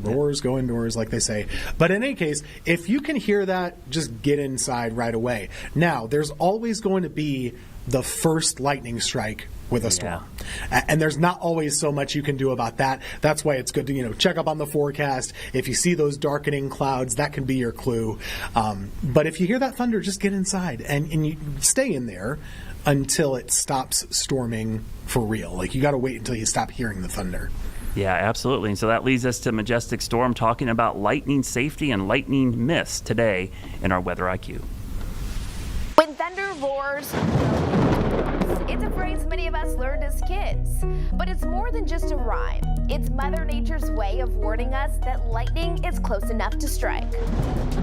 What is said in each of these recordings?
roars, go indoors, like they say. But in any case, if you can hear that, just get inside right away. Now, there's always going to be the first lightning strike with a storm. And there's not always so much you can do about that. That's why it's good to, check up on the forecast. If you see those darkening clouds, that can be your clue. But if you hear that thunder, just get inside and you stay in there until it stops storming for real. Like, you got to wait until you stop hearing the thunder. Yeah, absolutely. And so that leads us to Majestic Storm, talking about lightning safety and lightning myths today in our Weather IQ. When thunder roars, it's a phrase many of us learned as kids. But it's more than just a rhyme. It's Mother Nature's way of warning us that lightning is close enough to strike.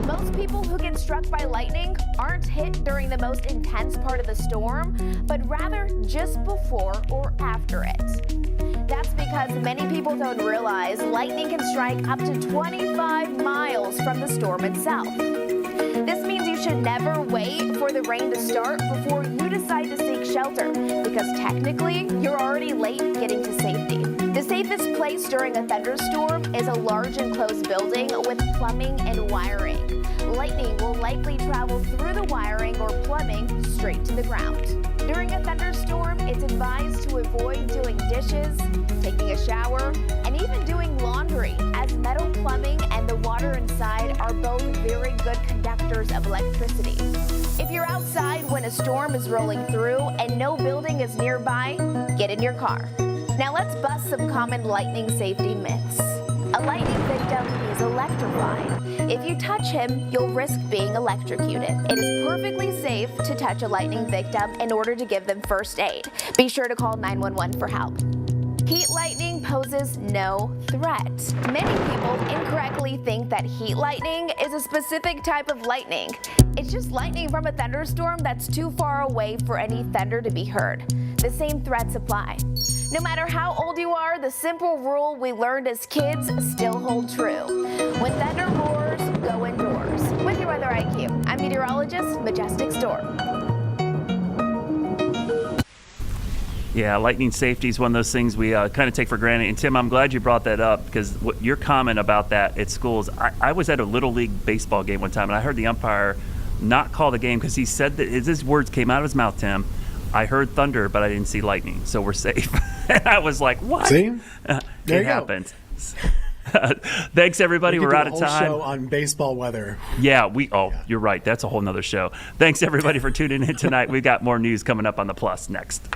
Most people who get struck by lightning aren't hit during the most intense part of the storm, but rather just before or after it. That's because many people don't realize lightning can strike up to 25 miles from the storm itself. This means you should never wait for the rain to start before you decide to seek shelter, because technically you're already late getting to safety. The safest place during a thunderstorm is a large enclosed building with plumbing and wiring. Lightning will likely travel through the wiring or plumbing straight to the ground. During a thunderstorm, it's advised to avoid doing dishes, taking a shower, and even doing laundry, as metal plumbing and the water inside are both very good conductors of electricity. If you're outside when a storm is rolling through and no building is nearby, get in your car. Now let's bust some common lightning safety myths. A lightning victim is electrified. If you touch him, you'll risk being electrocuted. It is perfectly safe to touch a lightning victim in order to give them first aid. Be sure to call 911 for help. Heat lightning poses no threat. Many people incorrectly think that heat lightning is a specific type of lightning. It's just lightning from a thunderstorm that's too far away for any thunder to be heard. The same threats apply. No matter how old you are, the simple rule we learned as kids still hold true. When thunder roars, go indoors. With your Weather IQ, I'm meteorologist Majestic Storm. Yeah, lightning safety is one of those things we kind of take for granted. And Tim, I'm glad you brought that up, because your comment about that at schools, I was at a Little League baseball game one time, and I heard the umpire not call the game because he said that his words came out of his mouth, Tim. I heard thunder, but I didn't see lightning, so we're safe. And I was like, what? See? It happened. Thanks, everybody. We're out of time. Show on baseball weather. Yeah, you're right. That's a whole nother show. Thanks, everybody, for tuning in tonight. We've got more news coming up on the Plus next.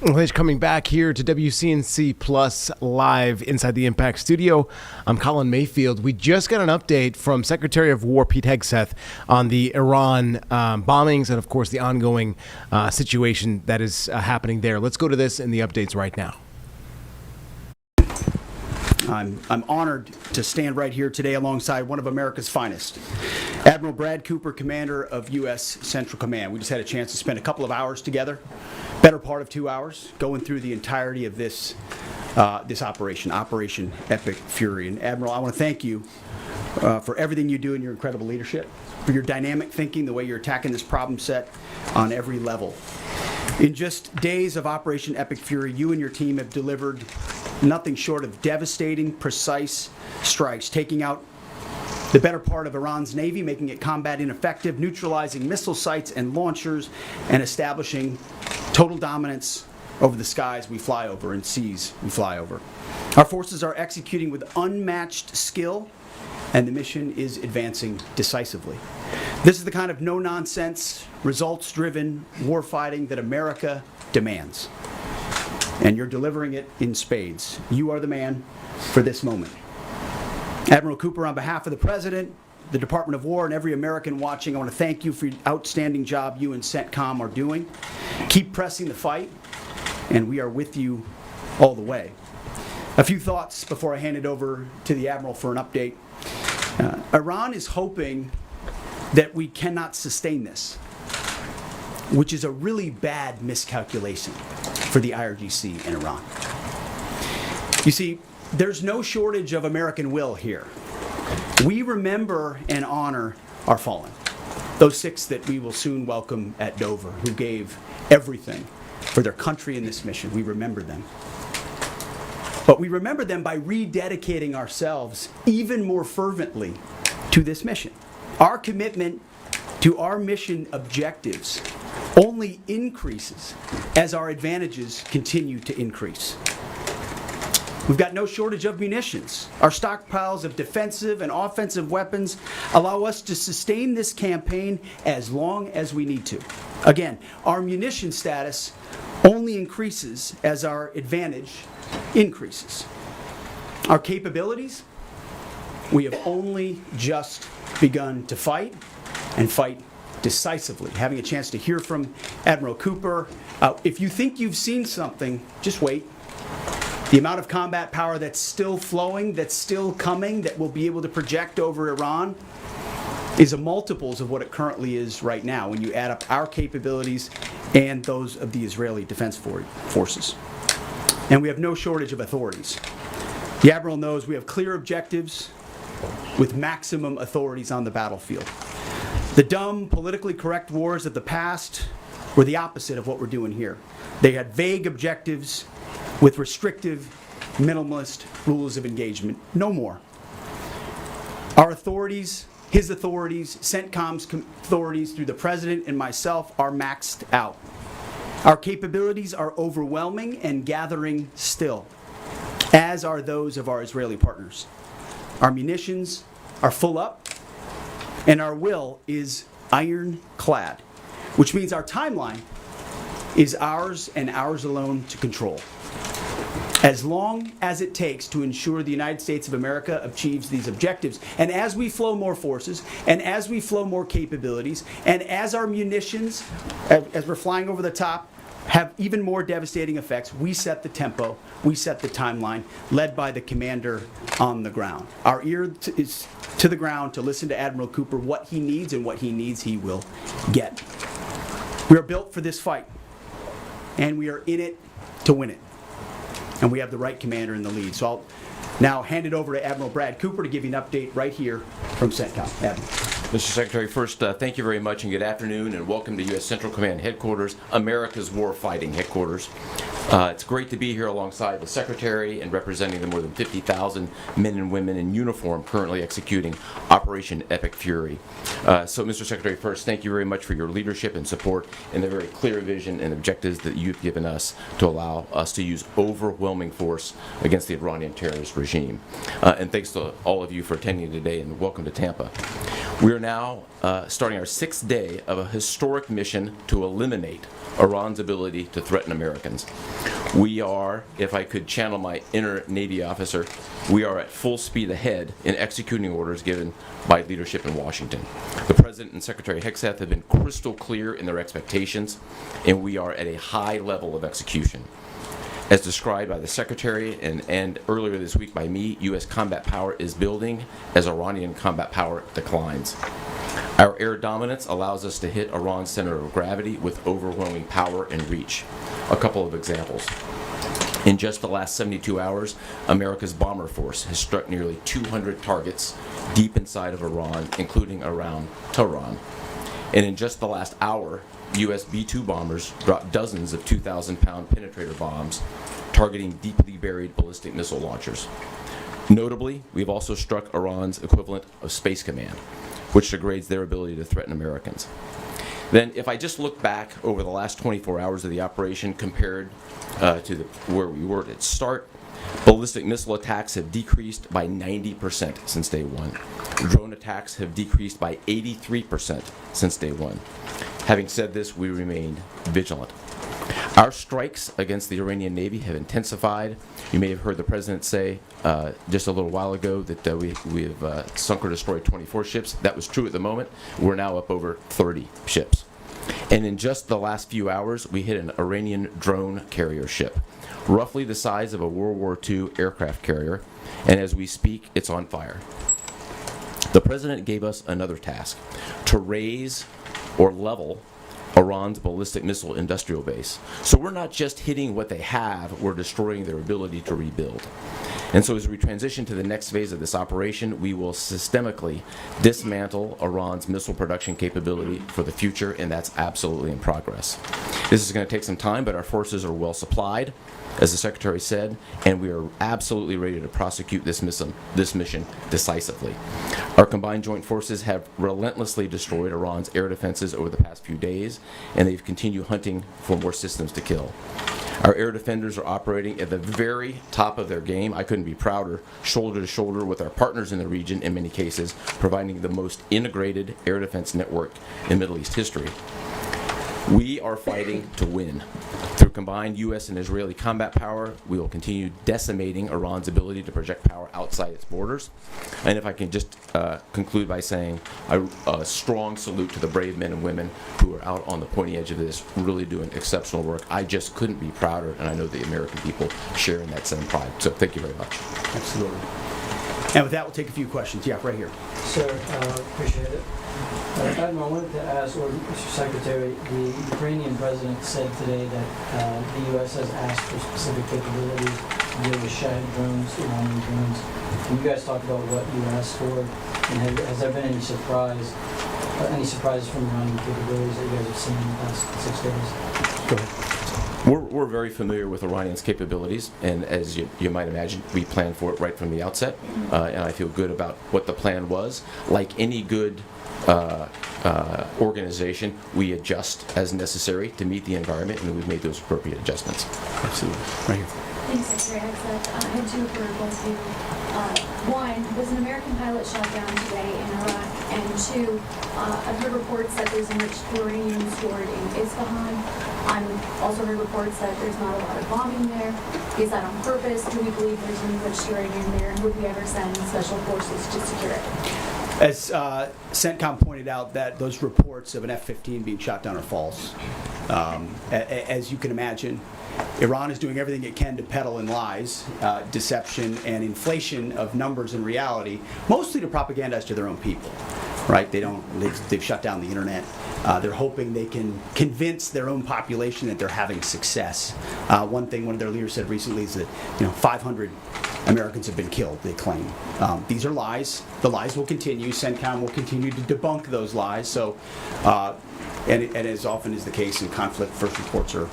Well, thanks for coming back here to WCNC Plus live inside the Impact Studio. I'm Colin Mayfield. We just got an update from Secretary of War Pete Hegseth on the Iran bombings and, of course, the ongoing situation that is happening there. Let's go to this and the updates right now. I'm honored to stand right here today alongside one of America's finest, Admiral Brad Cooper, Commander of U.S. Central Command. We just had a chance to spend a couple of hours together, better part of 2 hours, going through the entirety of this operation, Operation Epic Fury. And Admiral, I want to thank you for everything you do and your incredible leadership, for your dynamic thinking, the way you're attacking this problem set on every level. In just days of Operation Epic Fury, you and your team have delivered nothing short of devastating, precise strikes, taking out the better part of Iran's Navy, making it combat ineffective, neutralizing missile sites and launchers, and establishing total dominance over the skies we fly over and seas we fly over. Our forces are executing with unmatched skill, and the mission is advancing decisively. This is the kind of no-nonsense, results-driven warfighting that America demands. And you're delivering it in spades. You are the man for this moment. Admiral Cooper, on behalf of the President, the Department of War, and every American watching, I want to thank you for the outstanding job you and CENTCOM are doing. Keep pressing the fight, and we are with you all the way. A few thoughts before I hand it over to the Admiral for an update. Iran is hoping that we cannot sustain this, which is a really bad miscalculation for the IRGC in Iran. You see, there's no shortage of American will here. We remember and honor our fallen, those 6 that we will soon welcome at Dover, who gave everything for their country in this mission. We remember them. But we remember them by rededicating ourselves even more fervently to this mission. Our commitment to our mission objectives only increases as our advantages continue to increase. We've got no shortage of munitions. Our stockpiles of defensive and offensive weapons allow us to sustain this campaign as long as we need to. Again, our munition status only increases as our advantage increases. Our capabilities, we have only just begun to fight, and fight decisively. Having a chance to hear from Admiral Cooper. If you think you've seen something, just wait. The amount of combat power that's still flowing, that's still coming, that we'll be able to project over Iran is a multiples of what it currently is right now when you add up our capabilities and those of the Israeli Defense Forces. And we have no shortage of authorities. The Admiral knows we have clear objectives with maximum authorities on the battlefield. The dumb, politically correct wars of the past were the opposite of what we're doing here. They had vague objectives with restrictive, minimalist rules of engagement. No more. Our authorities, his authorities, CENTCOM's authorities through the President and myself are maxed out. Our capabilities are overwhelming and gathering still, as are those of our Israeli partners. Our munitions are full up, and our will is ironclad, which means our timeline is ours and ours alone to control. As long as it takes to ensure the United States of America achieves these objectives. And as we flow more forces, and as we flow more capabilities, and as our munitions, as we're flying over the top, have even more devastating effects, we set the tempo, we set the timeline, led by the commander on the ground. Our ear is to the ground to listen to Admiral Cooper, what he needs, and what he needs he will get. We are built for this fight, and we are in it to win it. And we have the right commander in the lead. So I'll now hand it over to Admiral Brad Cooper to give you an update right here from CENTCOM. Admiral. Mr. Secretary, first, thank you very much and good afternoon, and welcome to U.S. Central Command Headquarters, America's warfighting headquarters. It's great to be here alongside the Secretary and representing the more than 50,000 men and women in uniform currently executing Operation Epic Fury. So, Mr. Secretary, first, thank you very much for your leadership and support and the very clear vision and objectives that you've given us to allow us to use overwhelming force against the Iranian terrorist regime. And thanks to all of you for attending today, and welcome to Tampa. We are now starting our 6th day of a historic mission to eliminate Iran's ability to threaten Americans. We are, if I could channel my inner Navy officer, we are at full speed ahead in executing orders given by leadership in Washington. The President and Secretary Hegseth have been crystal clear in their expectations, and we are at a high level of execution. As described by the Secretary and earlier this week by me, U.S. combat power is building as Iranian combat power declines. Our air dominance allows us to hit Iran's center of gravity with overwhelming power and reach. A couple of examples. In just the last 72 hours, America's bomber force has struck nearly 200 targets deep inside of Iran, including around Tehran. And in just the last hour, U.S. B-2 bombers dropped dozens of 2,000-pound penetrator bombs targeting deeply buried ballistic missile launchers. Notably, we've also struck Iran's equivalent of Space Command, which degrades their ability to threaten Americans. Then, if I just look back over the last 24 hours of the operation compared to where we were at its start, ballistic missile attacks have decreased by 90% since day one. Drone attacks have decreased by 83% since day one. Having said this, we remain vigilant. Our strikes against the Iranian Navy have intensified. You may have heard the President say just a little while ago that we have sunk or destroyed 24 ships. That was true at the moment. We're now up over 30 ships. And in just the last few hours, we hit an Iranian drone carrier ship, roughly the size of a World War II aircraft carrier, and as we speak, it's on fire. The President gave us another task, to raise or level Iran's ballistic missile industrial base. So we're not just hitting what they have, we're destroying their ability to rebuild. And so as we transition to the next phase of this operation, we will systemically dismantle Iran's missile production capability for the future, and that's absolutely in progress. This is going to take some time, but our forces are well supplied, as the Secretary said, and we are absolutely ready to prosecute this mission decisively. Our combined joint forces have relentlessly destroyed Iran's air defenses over the past few days, and they've continued hunting for more systems to kill. Our air defenders are operating at the very top of their game. I couldn't be prouder, shoulder to shoulder with our partners in the region in many cases, providing the most integrated air defense network in Middle East history. We are fighting to win. Through combined U.S. and Israeli combat power, we will continue decimating Iran's ability to project power outside its borders. And if I can just conclude by saying a strong salute to the brave men and women who are out on the pointy edge of this, really doing exceptional work. I just couldn't be prouder, and I know the American people share in that same pride. So thank you very much. Absolutely. And with that, we'll take a few questions. Yeah, right here. Sir, appreciate it. Admiral, I wanted to ask, or Mr. Secretary, the Ukrainian president said today that the U.S. has asked for specific capabilities to deal with Shahid drones, Iranian drones. And you guys talked about what you asked for, and has there been any surprises from Iranian capabilities that you guys have seen in the past 6 days? Go ahead. We're very familiar with Iranian's capabilities, and as you might imagine, we planned for it right from the outset, and I feel good about what the plan was. Like any good organization, we adjust as necessary to meet the environment, and we've made those appropriate adjustments. Absolutely. Right here. Thanks, Secretary Hegseth. I had two for both of you. One, was an American pilot shot down today in Iraq? And two, I've heard reports that there's enriched uranium stored in Isfahan. I've also heard reports that there's not a lot of bombing there. Is that on purpose? Do we believe there's enriched uranium there? And would we ever send special forces to secure it? As CENTCOM pointed out, that those reports of an F-15 being shot down are false. As you can imagine, Iran is doing everything it can to peddle in lies, deception, and inflation of numbers and reality, mostly to propagandize to their own people. Right? They've shut down the internet. They're hoping they can convince their own population that they're having success. One thing one of their leaders said recently is that 500 Americans have been killed, they claim. These are lies. The lies will continue. CENTCOM will continue to debunk those lies. So, and as often is the case in conflict, first reports are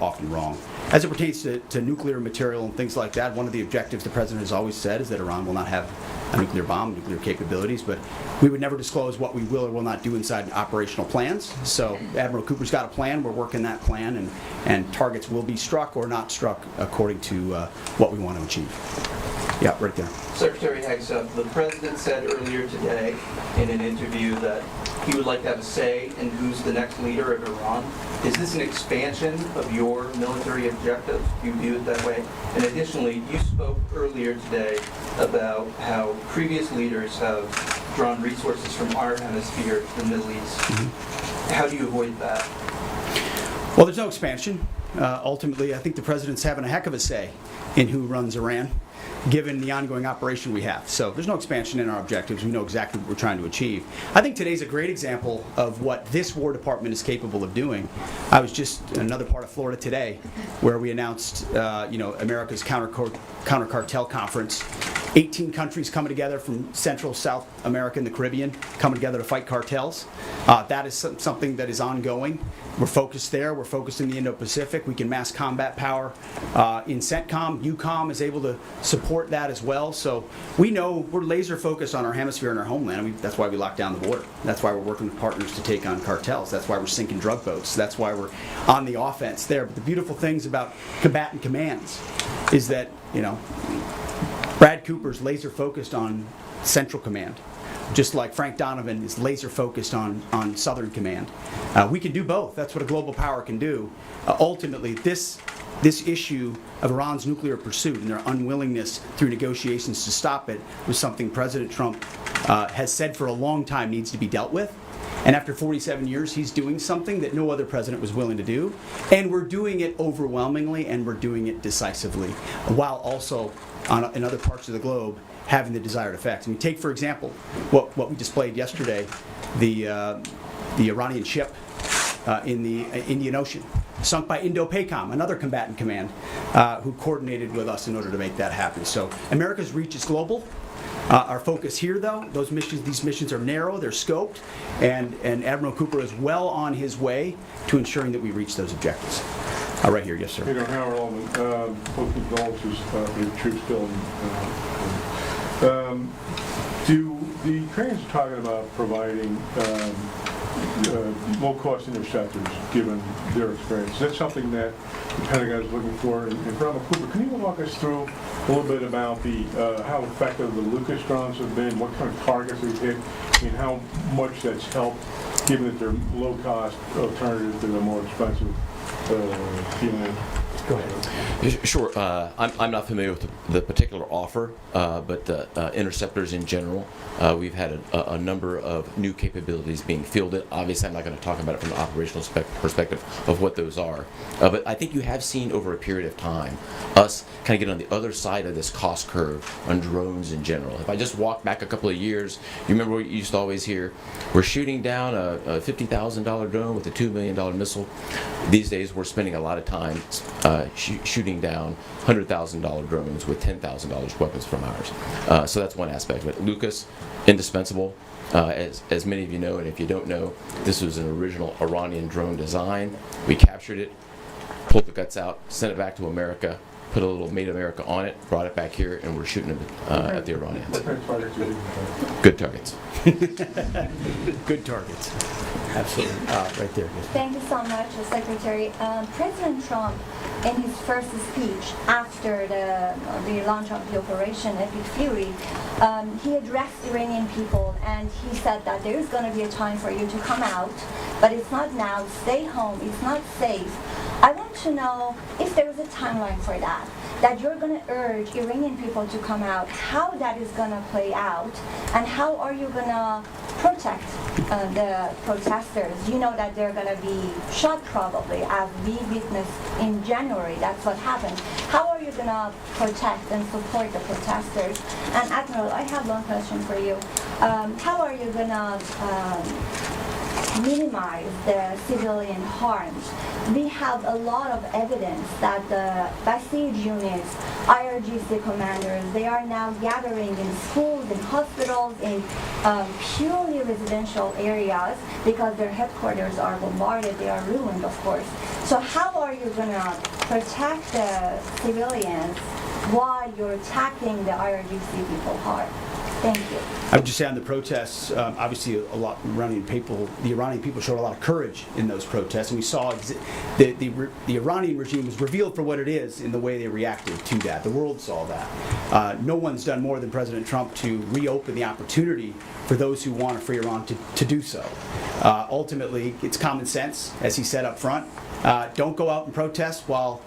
often wrong. As it pertains to nuclear material and things like that, one of the objectives the President has always said is that Iran will not have a nuclear bomb, nuclear capabilities, but we would never disclose what we will or will not do inside operational plans. So Admiral Cooper's got a plan. We're working that plan, and targets will be struck or not struck according to what we want to achieve. Yeah, right there. Secretary Hegseth, the president said earlier today in an interview that he would like to have a say in who's the next leader of Iran. Is this an expansion of your military objectives? Do you view it that way? And additionally, you spoke earlier today about how previous leaders have drawn resources from our hemisphere to the Middle East. How do you avoid that? Well, there's no expansion. Ultimately, I think the president's having a heck of a say in who runs Iran, given the ongoing operation we have. So there's no expansion in our objectives. We know exactly what we're trying to achieve. I think today's a great example of what this War Department is capable of doing. I was just in another part of Florida today where we announced America's counter-cartel conference. 18 countries coming together from Central, South America, and the Caribbean, coming together to fight cartels. That is something that is ongoing. We're focused there. We're focused in the Indo-Pacific. We can mass combat power in CENTCOM. EUCOM is able to support that as well. So we know we're laser focused on our hemisphere and our homeland. That's why we locked down the border. That's why we're working with partners to take on cartels. That's why we're sinking drug boats. That's why we're on the offense there. But the beautiful things about combatant commands is that, Brad Cooper's laser focused on Central Command, just like Frank Donovan is laser focused on Southern Command. We can do both. That's what a global power can do. Ultimately, this issue of Iran's nuclear pursuit and their unwillingness through negotiations to stop it was something President Trump has said for a long time needs to be dealt with. And after 47 years, he's doing something that no other president was willing to do. And we're doing it overwhelmingly, and we're doing it decisively, while also in other parts of the globe having the desired effects. I mean, take, for example, what we displayed yesterday, the Iranian ship in the Indian Ocean, sunk by Indo-PACOM, another combatant command, who coordinated with us in order to make that happen. So America's reach is global. Our focus here, though, these missions are narrow, they're scoped, and Admiral Cooper is well on his way to ensuring that we reach those objectives. Right here, yes, sir. Howard Altman, both condolences for your troops killed. The Ukrainians are talking about providing low-cost interceptors, given their experience. Is that something that the Pentagon is looking for? And Admiral Cooper, can you walk us through a little bit about how effective the Lucas drones have been, what kind of targets they've hit, and how much that's helped, given that they're low-cost alternatives to the more expensive Go ahead. Sure. I'm not familiar with the particular offer, but interceptors in general, we've had a number of new capabilities being fielded. Obviously, I'm not going to talk about it from an operational perspective of what those are. But I think you have seen over a period of time us kind of get on the other side of this cost curve on drones in general. If I just walk back a couple of years, you remember what you used to always hear? We're shooting down a $50,000 drone with a $2 million missile. These days, we're spending a lot of time shooting down $100,000 drones with $10,000 weapons from ours. So that's one aspect of it. Lucas, indispensable. As many of you know, and if you don't know, this was an original Iranian drone design. We captured it, pulled the guts out, sent it back to America, put a little Made America on it, brought it back here, and we're shooting it at the Iranians. Good targets. Good targets. Absolutely. Right there. Thank you so much, Secretary. President Trump, in his first speech after the launch of the Operation Epic Fury, he addressed Iranian people and he said that there is going to be a time for you to come out, but it's not now. Stay home. It's not safe. I want to know if there is a timeline for that you're going to urge Iranian people to come out, how that is going to play out, and how are you going to protect the protesters? You know that they're going to be shot probably, as we witnessed in January. That's what happened. How are you going to protect and support the protesters? And Admiral, I have one question for you. How are you going to minimize the civilian harms? We have a lot of evidence that the Basij units, IRGC commanders, they are now gathering in schools, in hospitals, in purely residential areas because their headquarters are bombarded, they are ruined, of course. So how are you going to protect the civilians while you're attacking the IRGC people hard? Thank you. I would just say on the protests, obviously the Iranian people showed a lot of courage in those protests, and we saw the Iranian regime was revealed for what it is in the way they reacted to that. The world saw that. No one's done more than President Trump to reopen the opportunity for those who want a free Iran to do so. Ultimately, it's common sense, as he said up front. Don't go out and protest while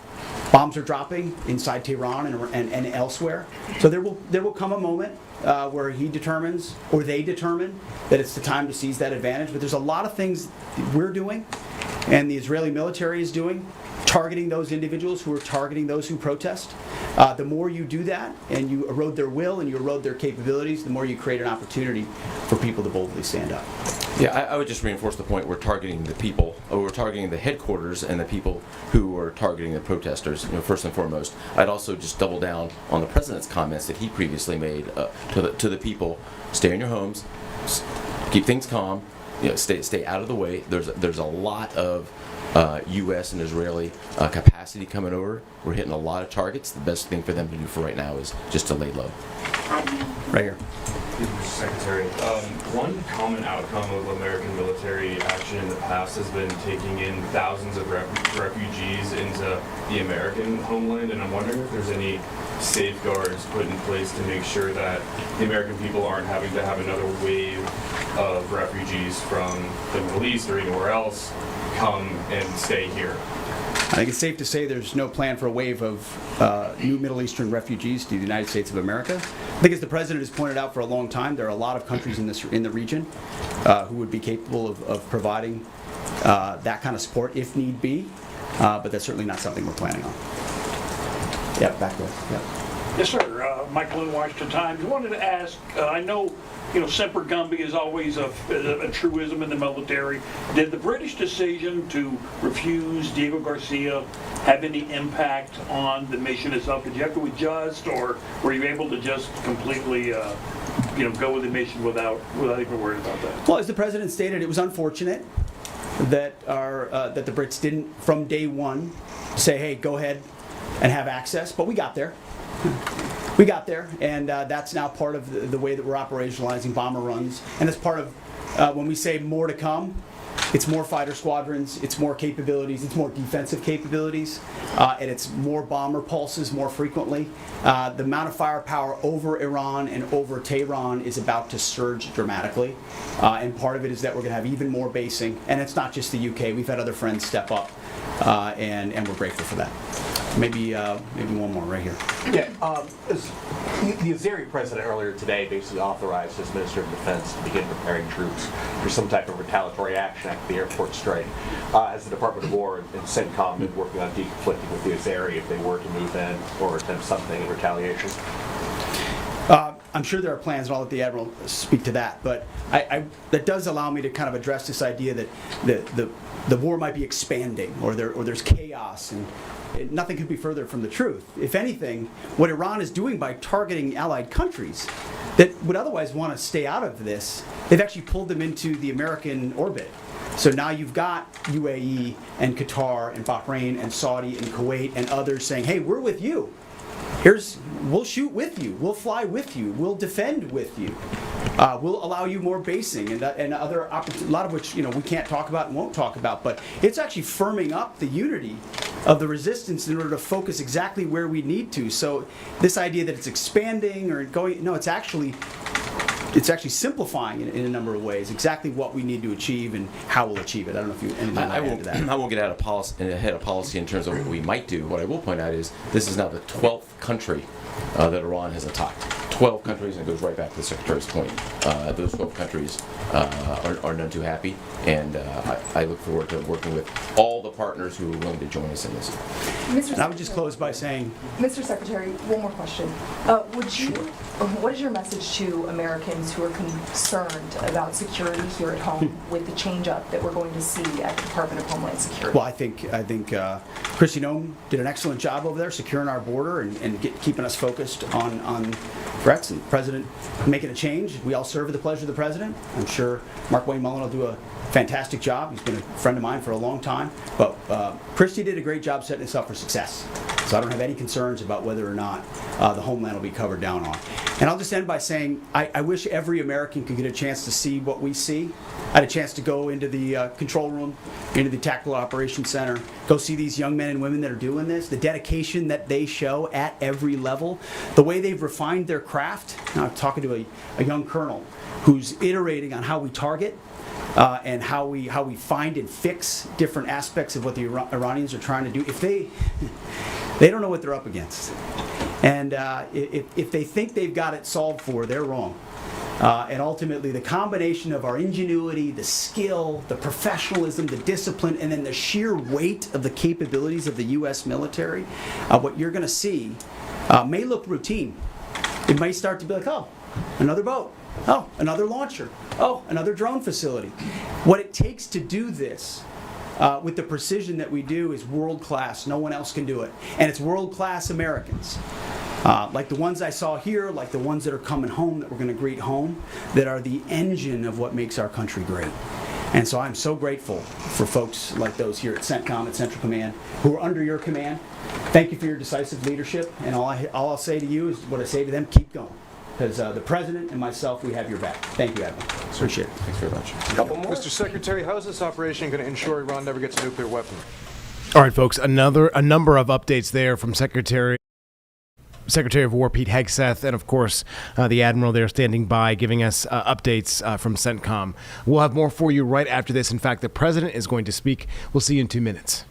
bombs are dropping inside Tehran and elsewhere. So there will come a moment where he determines, or they determine, that it's the time to seize that advantage. But there's a lot of things we're doing, and the Israeli military is doing, targeting those individuals who are targeting those who protest. The more you do that, and you erode their will and you erode their capabilities, the more you create an opportunity for people to boldly stand up. Yeah, I would just reinforce the point. We're targeting the people, or we're targeting the headquarters and the people who are targeting the protesters, first and foremost. I'd also just double down on the president's comments that he previously made to the people. Stay in your homes, keep things calm, stay out of the way. There's a lot of U.S. and Israeli capacity coming over. We're hitting a lot of targets. The best thing for them to do for right now is just to lay low. Right here. Mr. Secretary, one common outcome of American military action in the past has been taking in thousands of refugees into the American homeland, and I'm wondering if there's any safeguards put in place to make sure that the American people aren't having to have another wave of refugees from the Middle East or anywhere else come and stay here. I think it's safe to say there's no plan for a wave of new Middle Eastern refugees to the United States of America. I think, as the president has pointed out for a long time, there are a lot of countries in the region who would be capable of providing that kind of support if need be, but that's certainly not something we're planning on. Yeah, back there. Yeah. Yes, sir. Michael in Washington Times. I wanted to ask, I know, Semper Gumby is always a truism in the military. Did the British decision to refuse Diego Garcia have any impact on the mission itself? Did you have to adjust, or were you able to just completely, go with the mission without even worrying about that? Well, as the president stated, it was unfortunate that that the Brits didn't, from day one, say, "Hey, go ahead and have access," but we got there. We got there, and that's now part of the way that we're operationalizing bomber runs. And it's part of, when we say more to come, it's more fighter squadrons, it's more capabilities, it's more defensive capabilities, and it's more bomber pulses more frequently. The amount of firepower over Iran and over Tehran is about to surge dramatically, and part of it is that we're going to have even more basing. And it's not just the UK. We've had other friends step up, and we're grateful for that. Maybe one more right here. Yeah, the Azeri president earlier today basically authorized his Minister of Defense to begin preparing troops for some type of retaliatory action after the airport strike. Has the Department of War and CENTCOM been working on deconflicting with the Azeri if they were to move in or attempt something in retaliation? I'm sure there are plans, and I'll let the Admiral speak to that, but that does allow me to kind of address this idea that the war might be expanding, or there's chaos, and nothing could be further from the truth. If anything, what Iran is doing by targeting allied countries that would otherwise want to stay out of this, they've actually pulled them into the American orbit. So now you've got UAE and Qatar and Bahrain and Saudi and Kuwait and others saying, "Hey, we're with you. We'll shoot with you. We'll fly with you. We'll defend with you. We'll allow you more basing and other opportunities, a lot of which we can't talk about and won't talk about." But it's actually firming up the unity of the resistance in order to focus exactly where we need to. So this idea that it's expanding or going, no, it's actually simplifying in a number of ways exactly what we need to achieve and how we'll achieve it. I don't know if you anything to add to that. I won't get ahead of policy in terms of what we might do. What I will point out is this is now the 12th country that Iran has attacked. 12 countries, and it goes right back to the Secretary's point. Those 12 countries are none too happy, and I look forward to working with all the partners who are willing to join us in this. And I would just close by saying, Mr. Secretary, one more question. What is your message to Americans who are concerned about security here at home with the change-up that we're going to see at the Department of Homeland Security? Well, I think Kristi Noem did an excellent job over there securing our border and keeping us focused on threats, and the President making a change. We all serve at the pleasure of the President. I'm sure Mark Wayne Mullen will do a fantastic job. He's been a friend of mine for a long time. But Kristi did a great job setting us up for success. So I don't have any concerns about whether or not the homeland will be covered down on. And I'll just end by saying I wish every American could get a chance to see what we see. I had a chance to go into the control room, into the Tactical Operations Center, go see these young men and women that are doing this, the dedication that they show at every level, the way they've refined their craft. Now, I'm talking to a young colonel who's iterating on how we target and how we find and fix different aspects of what the Iranians are trying to do. If they don't know what they're up against, and if they think they've got it solved for, they're wrong. And ultimately, the combination of our ingenuity, the skill, the professionalism, the discipline, and then the sheer weight of the capabilities of the U.S. military, what you're going to see may look routine. It may start to be like, oh, another boat. Oh, another launcher. Oh, another drone facility. What it takes to do this with the precision that we do is world-class. No one else can do it. And it's world-class Americans. Like the ones I saw here, like the ones that are coming home that we're going to greet home, that are the engine of what makes our country great. And so I'm so grateful for folks like those here at CENTCOM, at Central Command, who are under your command. Thank you for your decisive leadership. And all I'll say to you is what I say to them, keep going. Because the President and myself, we have your back. Thank you, Admiral. Appreciate it. Thanks very much. Couple more. Mr. Secretary, how is this operation going to ensure Iran never gets a nuclear weapon? All right, folks, a number of updates there from Secretary of War Pete Hegseth, and of course the Admiral there standing by giving us updates from CENTCOM. We'll have more for you right after this. In fact, the President is going to speak. We'll see you in 2 minutes.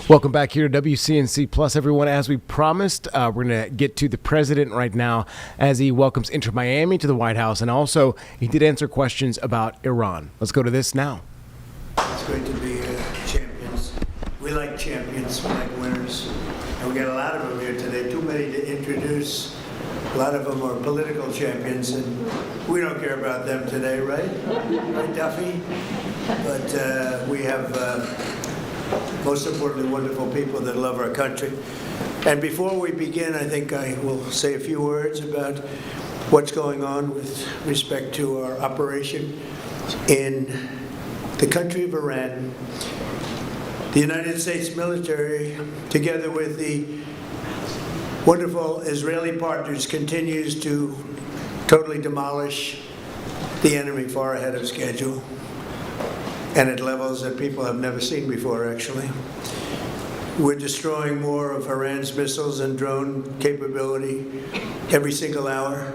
Welcome back here to WCNC Plus, everyone. As we promised, we're going to get to the president right now as he welcomes Inter Miami to the White House, and also he did answer questions about Iran. Let's go to this now. It's great to be champions. We like champions, we like winners, and we got a lot of them here today. Too many to introduce. A lot of them are political champions, and we don't care about them today, right? Right, Duffy? But we have, most importantly, wonderful people that love our country. And before we begin, I think I will say a few words about what's going on with respect to our operation in the country of Iran. The United States military, together with the wonderful Israeli partners, continues to totally demolish the enemy far ahead of schedule and at levels that people have never seen before, actually. We're destroying more of Iran's missiles and drone capability every single hour,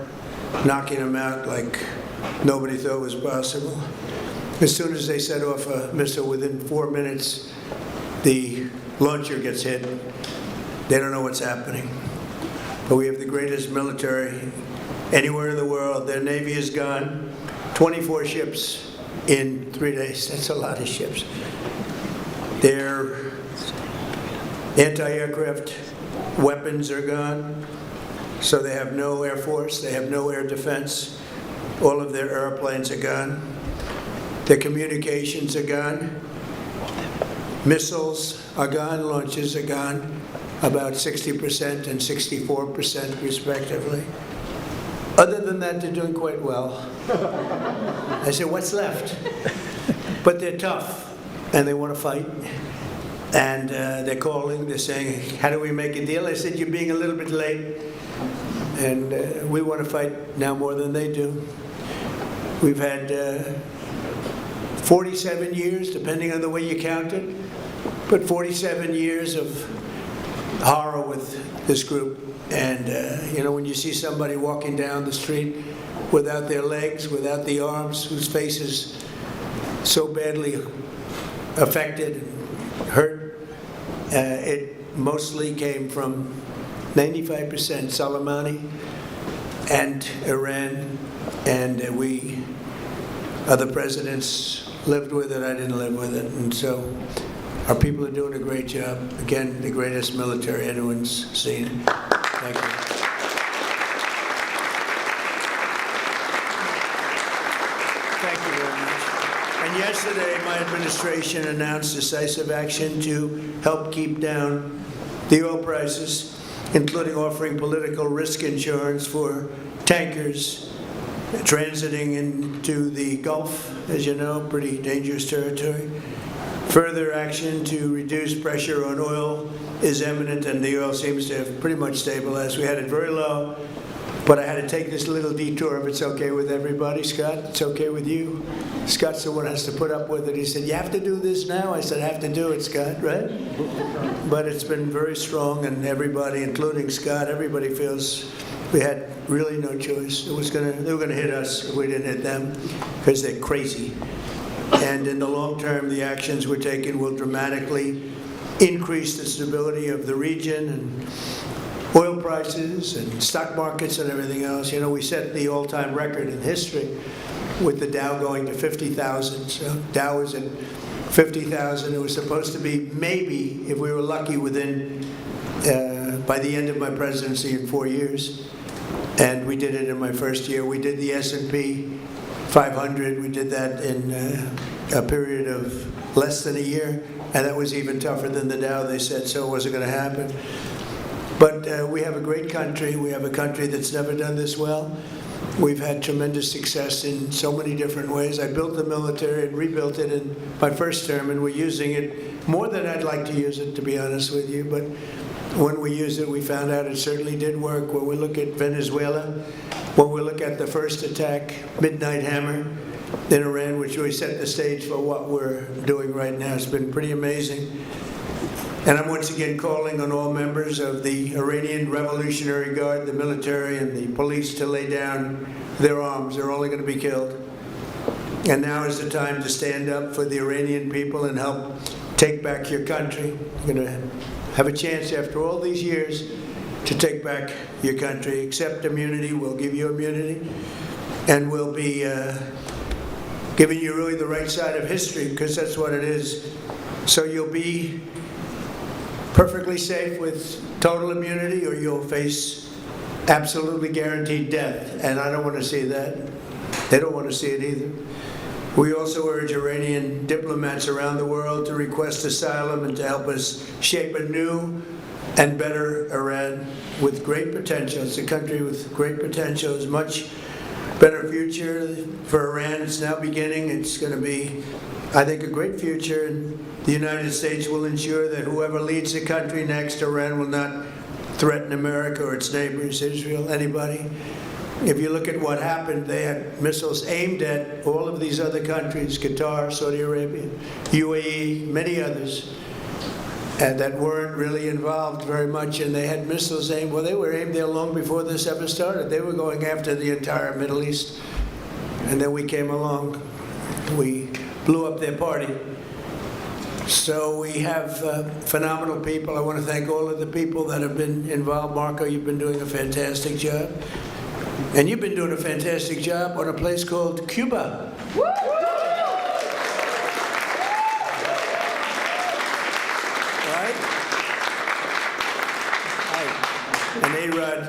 knocking them out like nobody thought was possible. As soon as they set off a missile, within 4 minutes, the launcher gets hit. They don't know what's happening. But we have the greatest military anywhere in the world. Their Navy is gone. 24 ships in 3 days. That's a lot of ships. Their anti-aircraft weapons are gone. So they have no air force. They have no air defense. All of their airplanes are gone. Their communications are gone. Missiles are gone. Launches are gone. About 60% and 64% respectively. Other than that, they're doing quite well. I said, what's left? But they're tough, and they want to fight. And they're calling, they're saying, how do we make a deal? I said, you're being a little bit late. And we want to fight now more than they do. We've had 47 years, depending on the way you count it, but 47 years of horror with this group. And when you see somebody walking down the street without their legs, without the arms, whose face is so badly affected, hurt, it mostly came from 95% Soleimani and Iran, and we, other presidents, lived with it. I didn't live with it, and so our people are doing a great job. Again, the greatest military anyone's seen. Thank you. Thank you very much. And yesterday, my administration announced decisive action to help keep down the oil prices, including offering political risk insurance for tankers transiting into the Gulf, as you know, pretty dangerous territory. Further action to reduce pressure on oil is imminent, and the oil seems to have pretty much stabilized. We had it very low, but I had to take this little detour, if it's okay with everybody. Scott, it's okay with you? Scott's the one who has to put up with it. He said, you have to do this now? I said, I have to do it, Scott, right? But it's been very strong, and everybody, including Scott, everybody feels we had really no choice. They were going to hit us if we didn't hit them, because they're crazy. And in the long term, the actions we're taking will dramatically increase the stability of the region and oil prices and stock markets and everything else. You know, we set the all-time record in history with the Dow going to 50,000. So Dow was at 50,000. It was supposed to be maybe, if we were lucky, within by the end of my presidency in 4 years. And we did it in my first year. We did the S&P 500. We did that in a period of less than a year, and that was even tougher than the Dow. They said so it wasn't going to happen. But we have a great country. We have a country that's never done this well. We've had tremendous success in so many different ways. I built the military and rebuilt it in my first term, and we're using it more than I'd like to use it, to be honest with you. But when we used it, we found out it certainly did work. When we look at Venezuela, when we look at the first attack, Midnight Hammer, in Iran, which really set the stage for what we're doing right now. It's been pretty amazing. And I'm once again calling on all members of the Iranian Revolutionary Guard, the military, and the police to lay down their arms. They're only going to be killed. And now is the time to stand up for the Iranian people and help take back your country. You're going to have a chance after all these years to take back your country. Accept immunity. We'll give you immunity. And we'll be giving you really the right side of history, because that's what it is. So you'll be perfectly safe with total immunity, or you'll face absolutely guaranteed death. And I don't want to see that. They don't want to see it either. We also urge Iranian diplomats around the world to request asylum and to help us shape a new and better Iran with great potential. It's a country with great potential. It's much better future for Iran. It's now beginning. It's going to be, I think, a great future. And the United States will ensure that whoever leads the country next, Iran will not threaten America or its neighbors, Israel, anybody. If you look at what happened, they had missiles aimed at all of these other countries, Qatar, Saudi Arabia, UAE, many others, and that weren't really involved very much, and they had missiles aimed. Well, they were aimed there long before this ever started. They were going after the entire Middle East, and then we came along. We blew up their party. So we have phenomenal people. I want to thank all of the people that have been involved. Marco, you've been doing a fantastic job. And you've been doing a fantastic job on a place called Cuba. And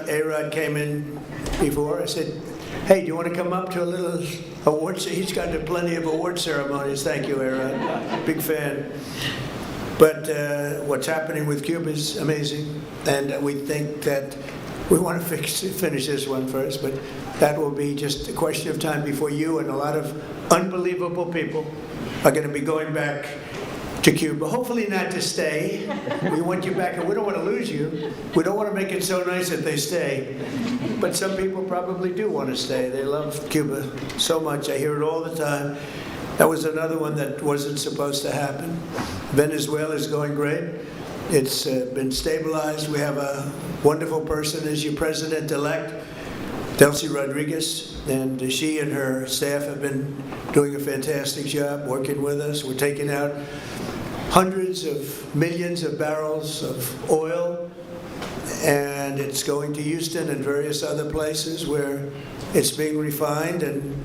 A-Rod came in before. I said, hey, do you want to come up to a little award? He's got plenty of award ceremonies. Thank you, A-Rod. Big fan. But what's happening with Cuba is amazing. And we think that we want to finish this one first, but that will be just a question of time before you and a lot of unbelievable people are going to be going back to Cuba. Hopefully not to stay. We want you back, and we don't want to lose you. We don't want to make it so nice that they stay. But some people probably do want to stay. They love Cuba so much. I hear it all the time. That was another one that wasn't supposed to happen. Venezuela is going great. It's been stabilized. We have a wonderful person as your president-elect, Delcy Rodriguez, and she and her staff have been doing a fantastic job working with us. We're taking out hundreds of millions of barrels of oil, and it's going to Houston and various other places where it's being refined, and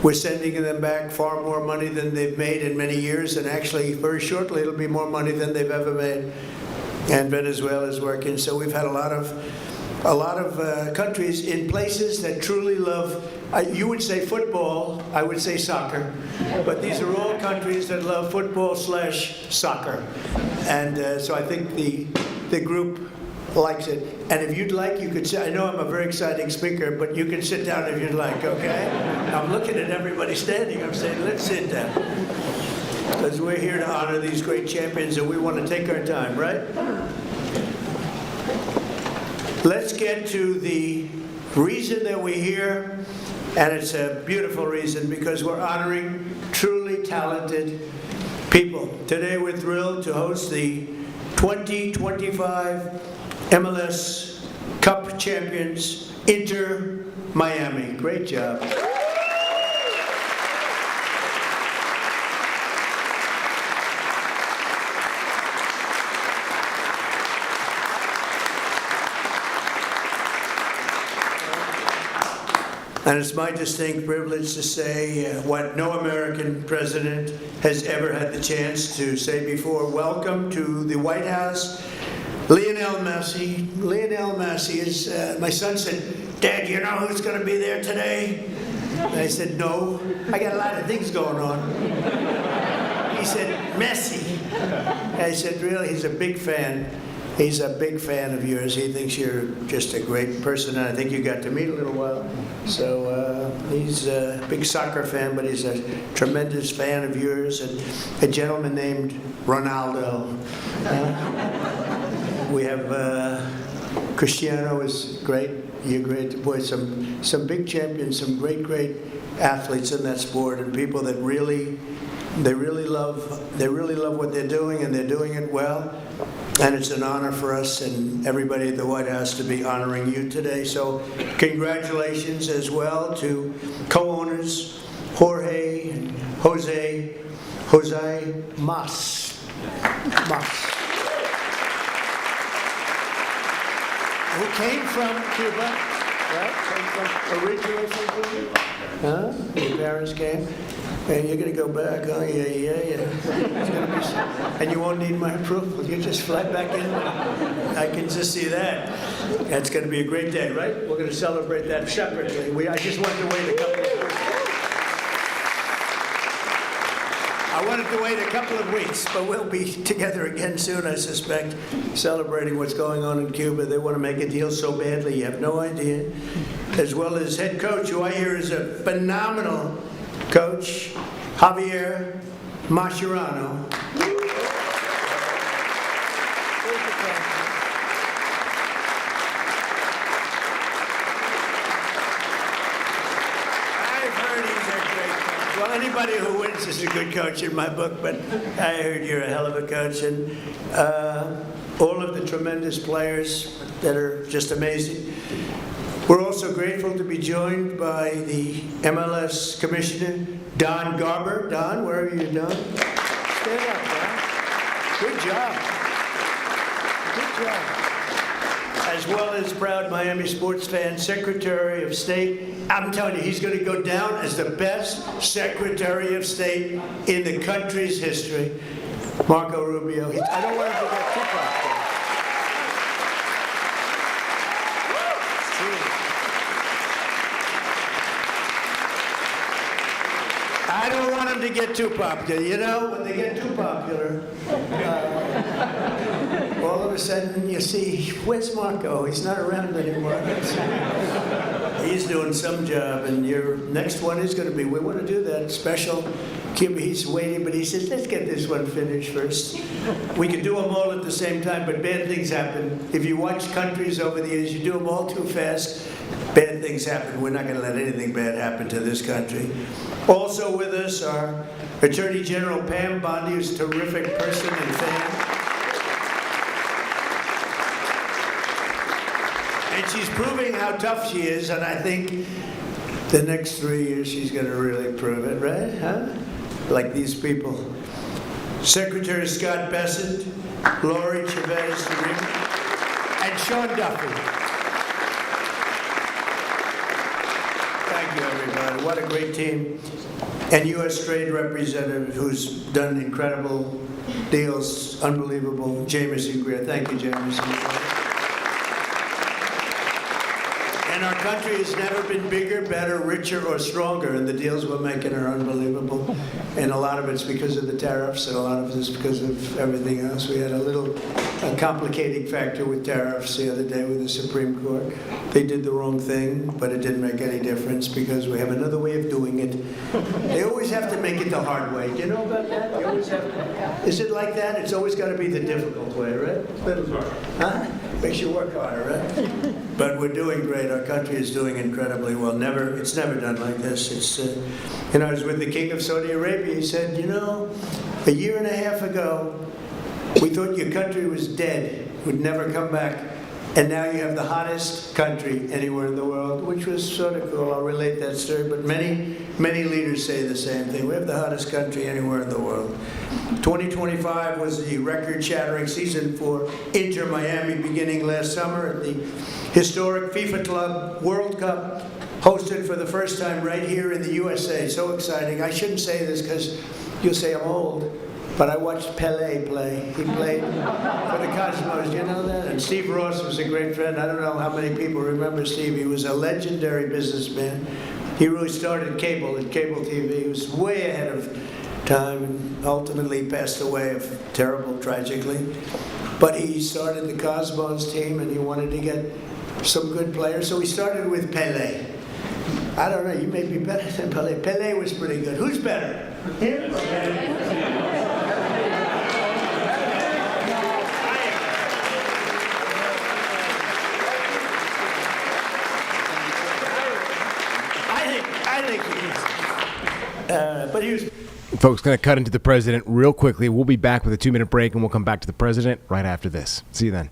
we're sending them back far more money than they've made in many years, and actually very shortly it'll be more money than they've ever made. And Venezuela is working. So we've had a lot of countries in places that truly love, you would say football, I would say soccer, but these are all countries that love football/soccer. And so I think the group likes it. And if you'd like, you could say, I know I'm a very exciting speaker, but you can sit down if you'd like, okay? I'm looking at everybody standing, I'm saying, let's sit down. Because we're here to honor these great champions and we want to take our time, right? Let's get to the reason that we're here, and it's a beautiful reason because we're honoring truly talented people. Today we're thrilled to host the 2025 MLS Cup champions, Inter Miami. Great job. And it's my distinct privilege to say what no American president has ever had the chance to say before. Welcome to the White House, Lionel Messi. Lionel Messi is, my son said, Dad, you know who's going to be there today? And I said, no, I got a lot of things going on. He said, Messi. And I said, really? He's a big fan. He's a big fan of yours. He thinks you're just a great person, and I think you got to meet a little while. So he's a big soccer fan, but he's a tremendous fan of yours. And a gentleman named Ronaldo. We have Cristiano is great. You're great. Boy, some big champions, some great athletes in that sport, and people that really love what they're doing, and they're doing it well. And it's an honor for us and everybody at the White House to be honoring you today. So congratulations as well to co-owners Jorge and Jose Mas, who came from Cuba, right? Originally from Cuba. Huh? Your parents came. And you're going to go back, oh, yeah. It's gonna be and you won't need my approval. You just fly back in. I can just see that. It's going to be a great day, right? We're going to celebrate that separately. I just wanted to wait a couple of weeks. I wanted to wait a couple of weeks, but we'll be together again soon, I suspect, celebrating what's going on in Cuba. They want to make a deal so badly, you have no idea. As well as head coach, who I hear is a phenomenal coach, Javier Mascherano. I've heard he's a great coach. Well, anybody who wins is a good coach in my book, but I heard you're a hell of a coach. And all of the tremendous players that are just amazing. We're also grateful to be joined by the MLS Commissioner, Don Garber. Don, wherever you're Don. Stand up, Don. Good job. Good job. As well as proud Miami sports fan, Secretary of State. I'm telling you, he's going to go down as the best Secretary of State in the country's history. Marco Rubio. I don't want him to get too popular. I don't want them to get too popular. You know, when they get too popular, all of a sudden you see, where's Marco? He's not around anymore. He's doing some job, and your next one is going to be, we want to do that special. He's waiting, but he says, let's get this one finished first. We can do them all at the same time, but bad things happen. If you watch countries over the years, you do them all too fast, bad things happen. We're not going to let anything bad happen to this country. Also with us are Attorney General Pam Bondi, who's a terrific person and fan. And she's proving how tough she is, and I think the next 3 years she's going to really prove it, right? Huh? Like these people. Secretary Scott Bessent, Lori Chavez, and Sean Duffy. Thank you, everybody. What a great team. And U.S. Trade Representative, who's done incredible deals, unbelievable, Jameson Greer. Thank you, Jameson. And our country has never been bigger, better, richer, or stronger, and the deals we're making are unbelievable. And a lot of it's because of the tariffs, and a lot of it's because of everything else. We had a complicating factor with tariffs the other day with the Supreme Court. They did the wrong thing, but it didn't make any difference because we have another way of doing it. They always have to make it the hard way. Do you know about that? They always have to. Is it like that? It's always got to be the difficult way, right? Huh? Makes you work harder, right? But we're doing great. Our country is doing incredibly well. It's never done like this. It's, I was with the King of Saudi Arabia. He said, a year and a half ago, we thought your country was dead, would never come back. And now you have the hottest country anywhere in the world, which was sort of cool. I'll relate that story. But many, many leaders say the same thing. We have the hottest country anywhere in the world. 2025 was the record-shattering season for Inter Miami beginning last summer at the historic FIFA Club World Cup, hosted for the first time right here in the USA. So exciting. I shouldn't say this because you'll say I'm old. But I watched Pelé play. He played for the Cosmos, you know that? And Steve Ross was a great friend. I don't know how many people remember Steve. He was a legendary businessman. He really started cable TV. He was way ahead of time and ultimately passed away tragically. But he started the Cosmos team and he wanted to get some good players. So he started with Pelé. I don't know, you may be better than Pelé. Pelé was pretty good. Who's better? Him or Pelé? But he was. Folks, going to cut into the president real quickly. We'll be back with a 2-minute break, and we'll come back to the president right after this. See you then.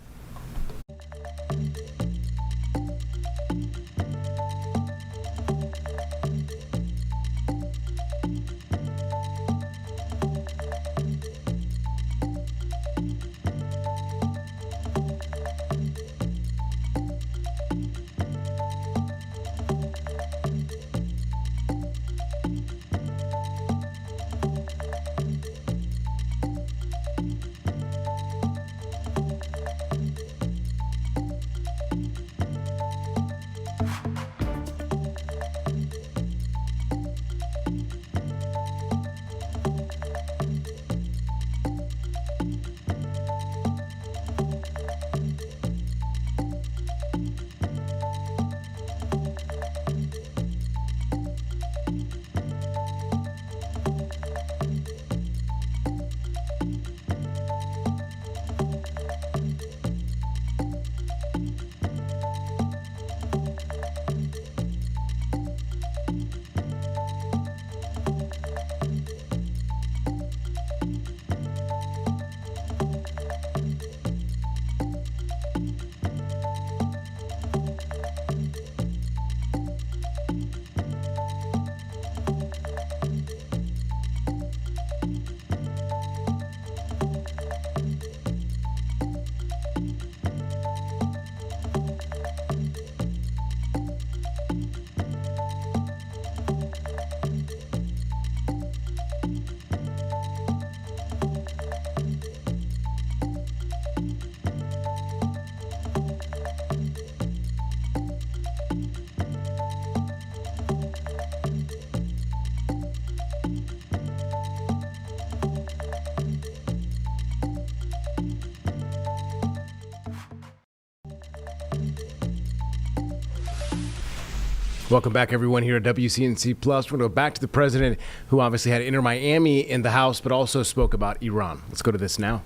Welcome back, everyone, here at WCNC Plus. We're going to go back to the president, who obviously had Inter Miami in the House, but also spoke about Iran. Let's go to this now.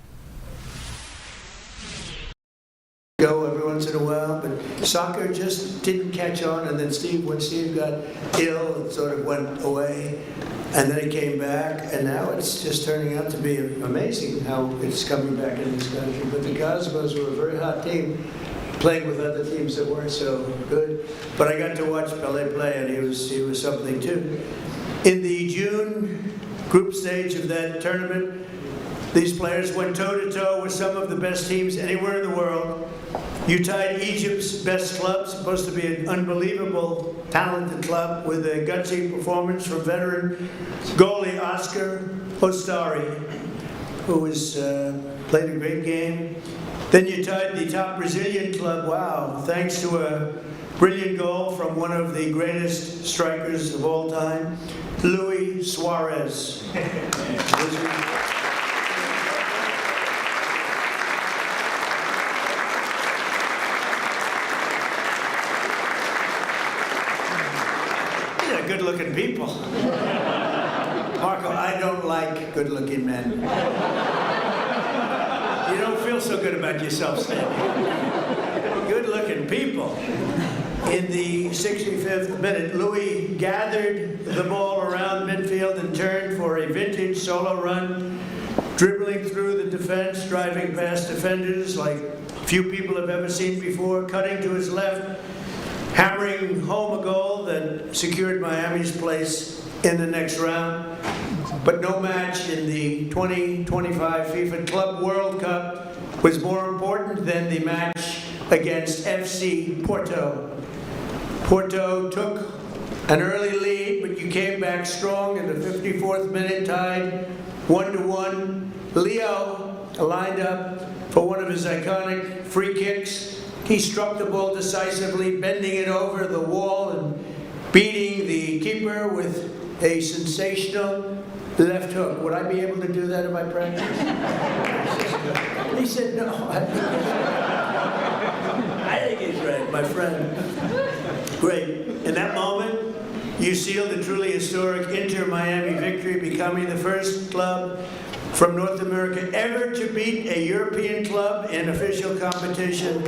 Go every once in a while, but soccer just didn't catch on. And then when Steve got ill, it sort of went away, and then it came back, and now it's just turning out to be amazing how it's coming back in this country. But the Cosmos were a very hot team, playing with other teams that weren't so good. But I got to watch Pelé play, and he was something too. In the June group stage of that tournament, these players went toe-to-toe with some of the best teams anywhere in the world. You tied Egypt's best club, supposed to be an unbelievable, talented club, with a gutsy performance from veteran goalie Oscar Ostari, who played a great game. Then you tied the top Brazilian club, wow, thanks to a brilliant goal from one of the greatest strikers of all time, Luis Suarez. Good-looking people. Marco, I don't like good-looking men. You don't feel so good about yourself, Sandy. Good-looking people. In the 65th minute, Louis gathered the ball around midfield and turned for a vintage solo run, dribbling through the defense, driving past defenders like few people have ever seen before, cutting to his left, hammering home a goal that secured Miami's place in the next round. But no match in the 2025 FIFA Club World Cup was more important than the match against FC Porto. Porto took an early lead, but you came back strong in the 54th minute, tied 1-1. Leo lined up for one of his iconic free kicks. He struck the ball decisively, bending it over the wall and beating the keeper with a sensational left hook. Would I be able to do that in my practice? He said, no. I think he's right, my friend. Great. In that moment, you sealed a truly historic Inter-Miami victory, becoming the first club from North America ever to beat a European club in official competition.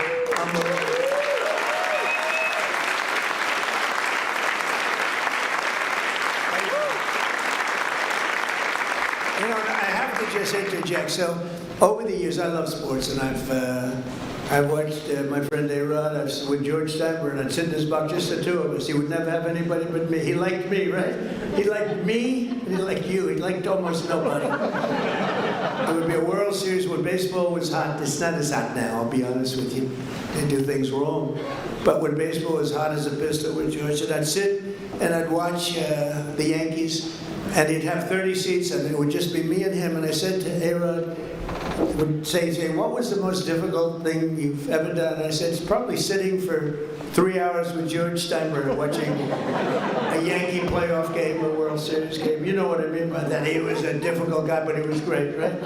I have to just interject. So, over the years, I love sports, and I've watched my friend A-Rod. I was with George Steinberg, and I'd sit in his box, just the two of us. He would never have anybody but me. He liked me, right? He liked me, and he liked you. He liked almost nobody. It would be a World Series when baseball was hot. It's not as hot now, I'll be honest with you. They do things wrong. But when baseball was hot as a pistol with George, and I'd sit and I'd watch the Yankees, and he'd have 30 seats, and it would just be me and him. And I said to A-Rod, would say, what was the most difficult thing you've ever done? And I said, it's probably sitting for 3 hours with George Steinberg watching a Yankee playoff game, a World Series game. You know what I mean by that. He was a difficult guy, but he was great, right?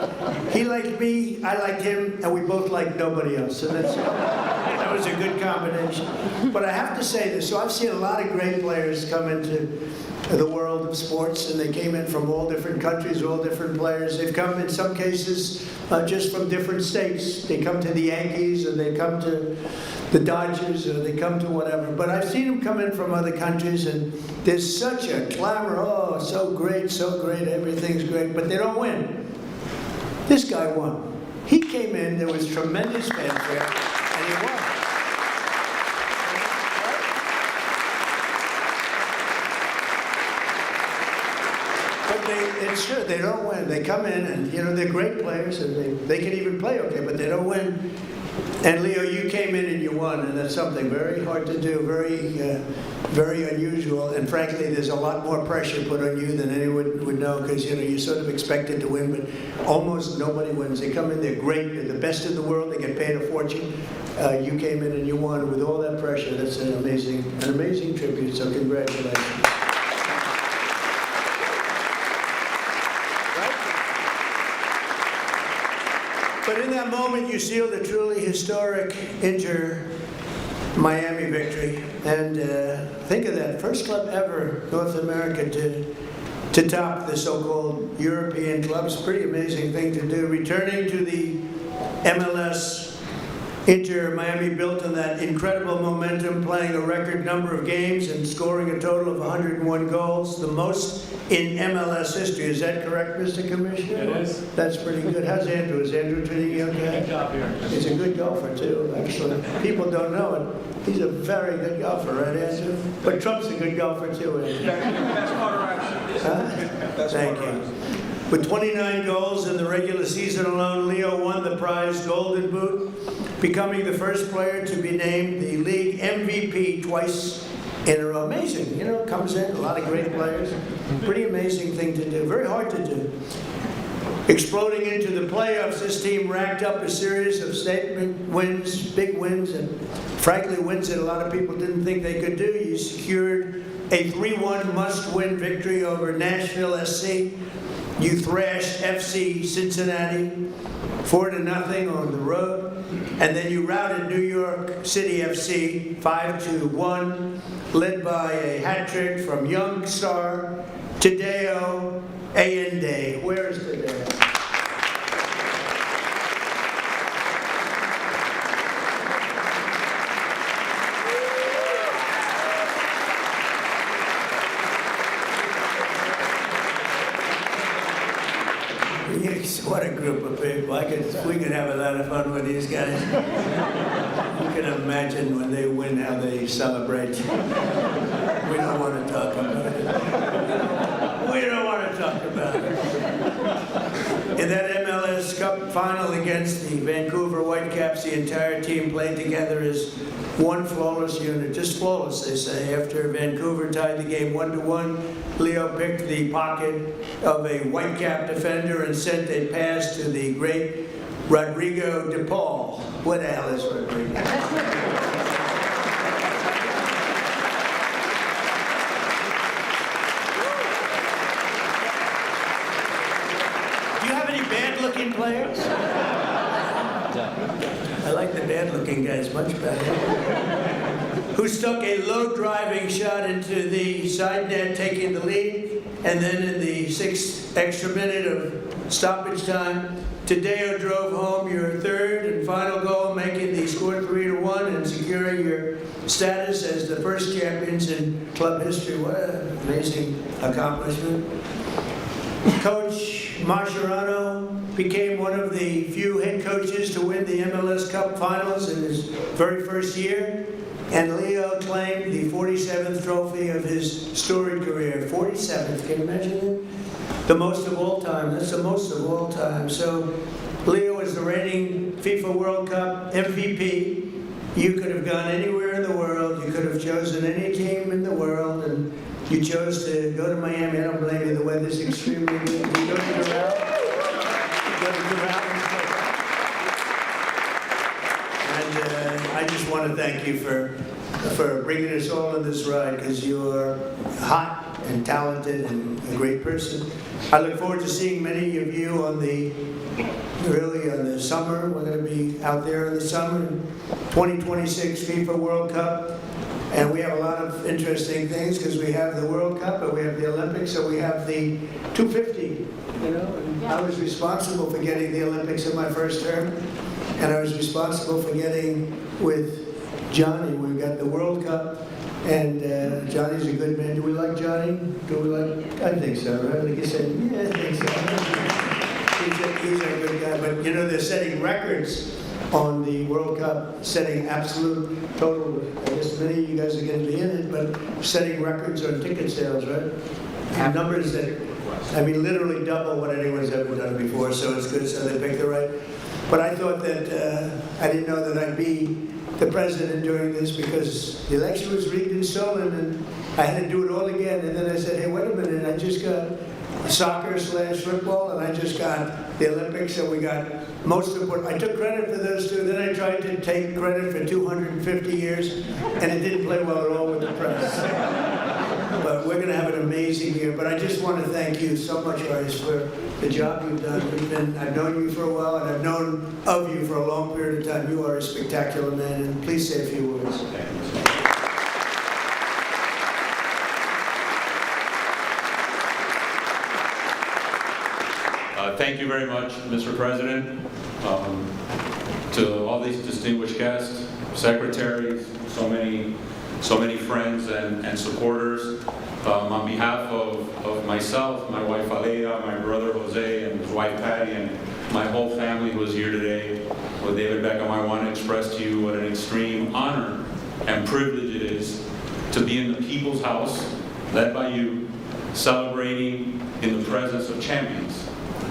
He liked me, I liked him, and we both liked nobody else. So that was a good combination. But I have to say this, so I've seen a lot of great players come into the world of sports, and they came in from all different countries, all different players. They've come, in some cases, just from different states. They come to the Yankees, or they come to the Dodgers, or they come to whatever. But I've seen them come in from other countries, and there's such a clamor, oh, so great, everything's great, but they don't win. This guy won. He came in, there was tremendous fanfare, and he won. It's true, they don't win. They come in and, they're great players and they can even play okay, but they don't win. And Leo, you came in and you won, and that's something very hard to do, very unusual. And frankly, there's a lot more pressure put on you than anyone would know, because you're sort of expected to win, but almost nobody wins. They come in, they're great, they're the best in the world, they get paid a fortune. You came in and you won with all that pressure. That's an amazing tribute, so congratulations. But in that moment, you sealed a truly historic Miami victory. And think of that, first club ever, North America, to top the so-called European clubs. Pretty amazing thing to do. Returning to the MLS, Inter Miami built on that incredible momentum, playing a record number of games and scoring a total of 101 goals, the most in MLS history. Is that correct, Mr. Commissioner? It is. That's pretty good. How's Andrew? Is Andrew treating you okay? Good job here. He's a good golfer, too, actually. People don't know it. He's a very good golfer, right, Andrew? But Trump's a good golfer, too, Andrew. That's moderation. Thank you. With 29 goals in the regular season alone, Leo won the prize Golden Boot, becoming the first player to be named the league MVP twice in a row. Amazing, you know, comes in, a lot of great players. Pretty amazing thing to do, very hard to do. Exploding into the playoffs, this team racked up a series of statement wins, big wins, and frankly wins that a lot of people didn't think they could do. You secured a 3-1 must-win victory over Nashville SC. You thrashed FC Cincinnati 4-0 on the road, and then you routed New York City FC 5-1, led by a hat trick from young star Tadeo Allende. Where is Tadeo? What a group of people. We could have a lot of fun with these guys. You can imagine when they win how they celebrate. We don't want to talk about it. We don't want to talk about it. In that MLS Cup final against the Vancouver Whitecaps, the entire team played together as one flawless unit. Just flawless, they say. After Vancouver tied the game 1-1, Leo picked the pocket of a Whitecap defender and sent a pass to the great Rodrigo de Paul. What the hell is Rodrigo? Do you have any bad-looking players? I like the bad-looking guys much better. Who stuck a low-driving shot into the side net, taking the lead, and then in the 6th extra minute of stoppage time, Tadeo drove home your third and final goal, making the score 3-1 and securing your status as the first champions in club history. What an amazing accomplishment. Coach Mascherano became one of the few head coaches to win the MLS Cup Finals in his very first year. And Leo claimed the 47th trophy of his storied career. 47th, can you imagine it? The most of all time. That's the most of all time. So Leo is the reigning FIFA World Cup MVP. You could have gone anywhere in the world. You could have chosen any team in the world, and you chose to go to Miami. I don't blame you. The weather's extremely good. You go to Doral. And I just want to thank you for bringing us all on this ride, because you're hot and talented and a great person. I look forward to seeing many of you on the summer. We're going to be out there in the summer, 2026 FIFA World Cup. And we have a lot of interesting things, because we have the World Cup and we have the Olympics and we have the 250. You know, and I was responsible for getting the Olympics in my first term, and I was responsible for getting with Johnny. We got the World Cup, and Johnny's a good man. Do we like Johnny? Do we like? I think so, right? Like you said, yeah, I think so. He's a good guy. But you know, they're setting records on the World Cup, setting absolute total. I guess many of you guys are going to be in it, but setting records on ticket sales, right? And numbers that, I mean, literally double what anyone's ever done before. So it's good. So they picked the right. But I thought that I didn't know that I'd be the president during this, because the election was rigged and stolen, and I had to do it all again. And then I said, hey, wait a minute, I just got soccer/football, and I just got the Olympics, and we got most of what I took credit for those two. Then I tried to take credit for 250 years, and it didn't play well at all with the press. but we're going to have an amazing year. But I just want to thank you so much, Rice, for the job you've done. I've known you for a while, and I've known of you for a long period of time. You are a spectacular man, and please say a few words. Thank you very much, Mr. President. To all these distinguished guests, secretaries, so many friends and supporters. On behalf of myself, my wife Alea, my brother Jose, and his wife Patty, and my whole family who is here today with David Beckham, I want to express to you what an extreme honor and privilege it is to be in the People's House, led by you, celebrating in the presence of champions,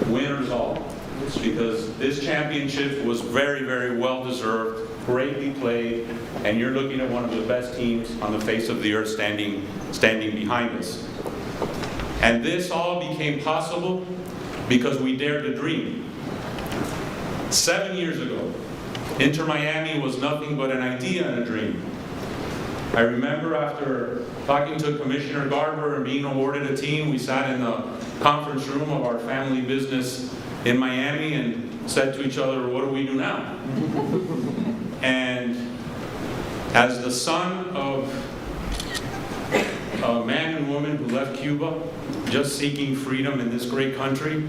winners all. Because this championship was very, very well deserved, greatly played, and you're looking at one of the best teams on the face of the earth standing behind us. And this all became possible because we dared to dream. 7 years ago, Inter Miami was nothing but an idea and a dream. I remember after talking to Commissioner Garber and being awarded a team, we sat in the conference room of our family business in Miami and said to each other, what do we do now? And as the son of a man and woman who left Cuba, just seeking freedom in this great country,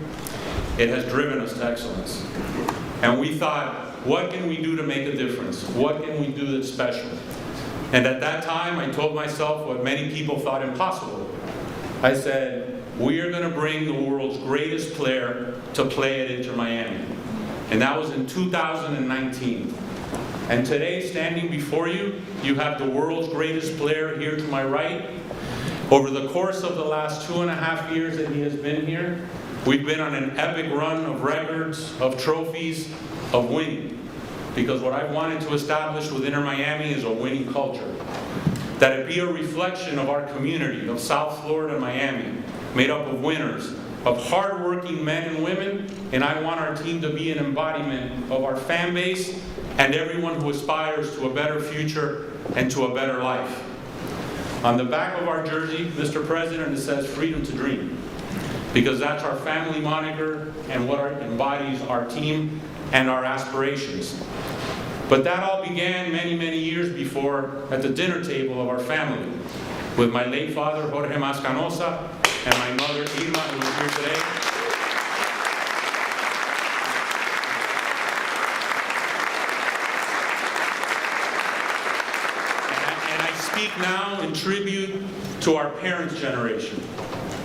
it has driven us to excellence. And we thought, what can we do to make a difference? What can we do that's special? And at that time, I told myself what many people thought impossible. I said, we are going to bring the world's greatest player to play at Inter Miami. And that was in 2019. And today, standing before you, you have the world's greatest player here to my right. Over the course of the last 2.5 years that he has been here, we've been on an epic run of records, of trophies, of winning. Because what I've wanted to establish with Inter Miami is a winning culture. That it be a reflection of our community of South Florida and Miami, made up of winners, of hardworking men and women, and I want our team to be an embodiment of our fan base and everyone who aspires to a better future and to a better life. On the back of our jersey, Mr. President, it says freedom to dream, because that's our family moniker and what embodies our team and our aspirations. But that all began many, many years before at the dinner table of our family, with my late father, Jorge Mascanosa, and my mother, Irma, who is here today. And I speak now in tribute to our parents' generation.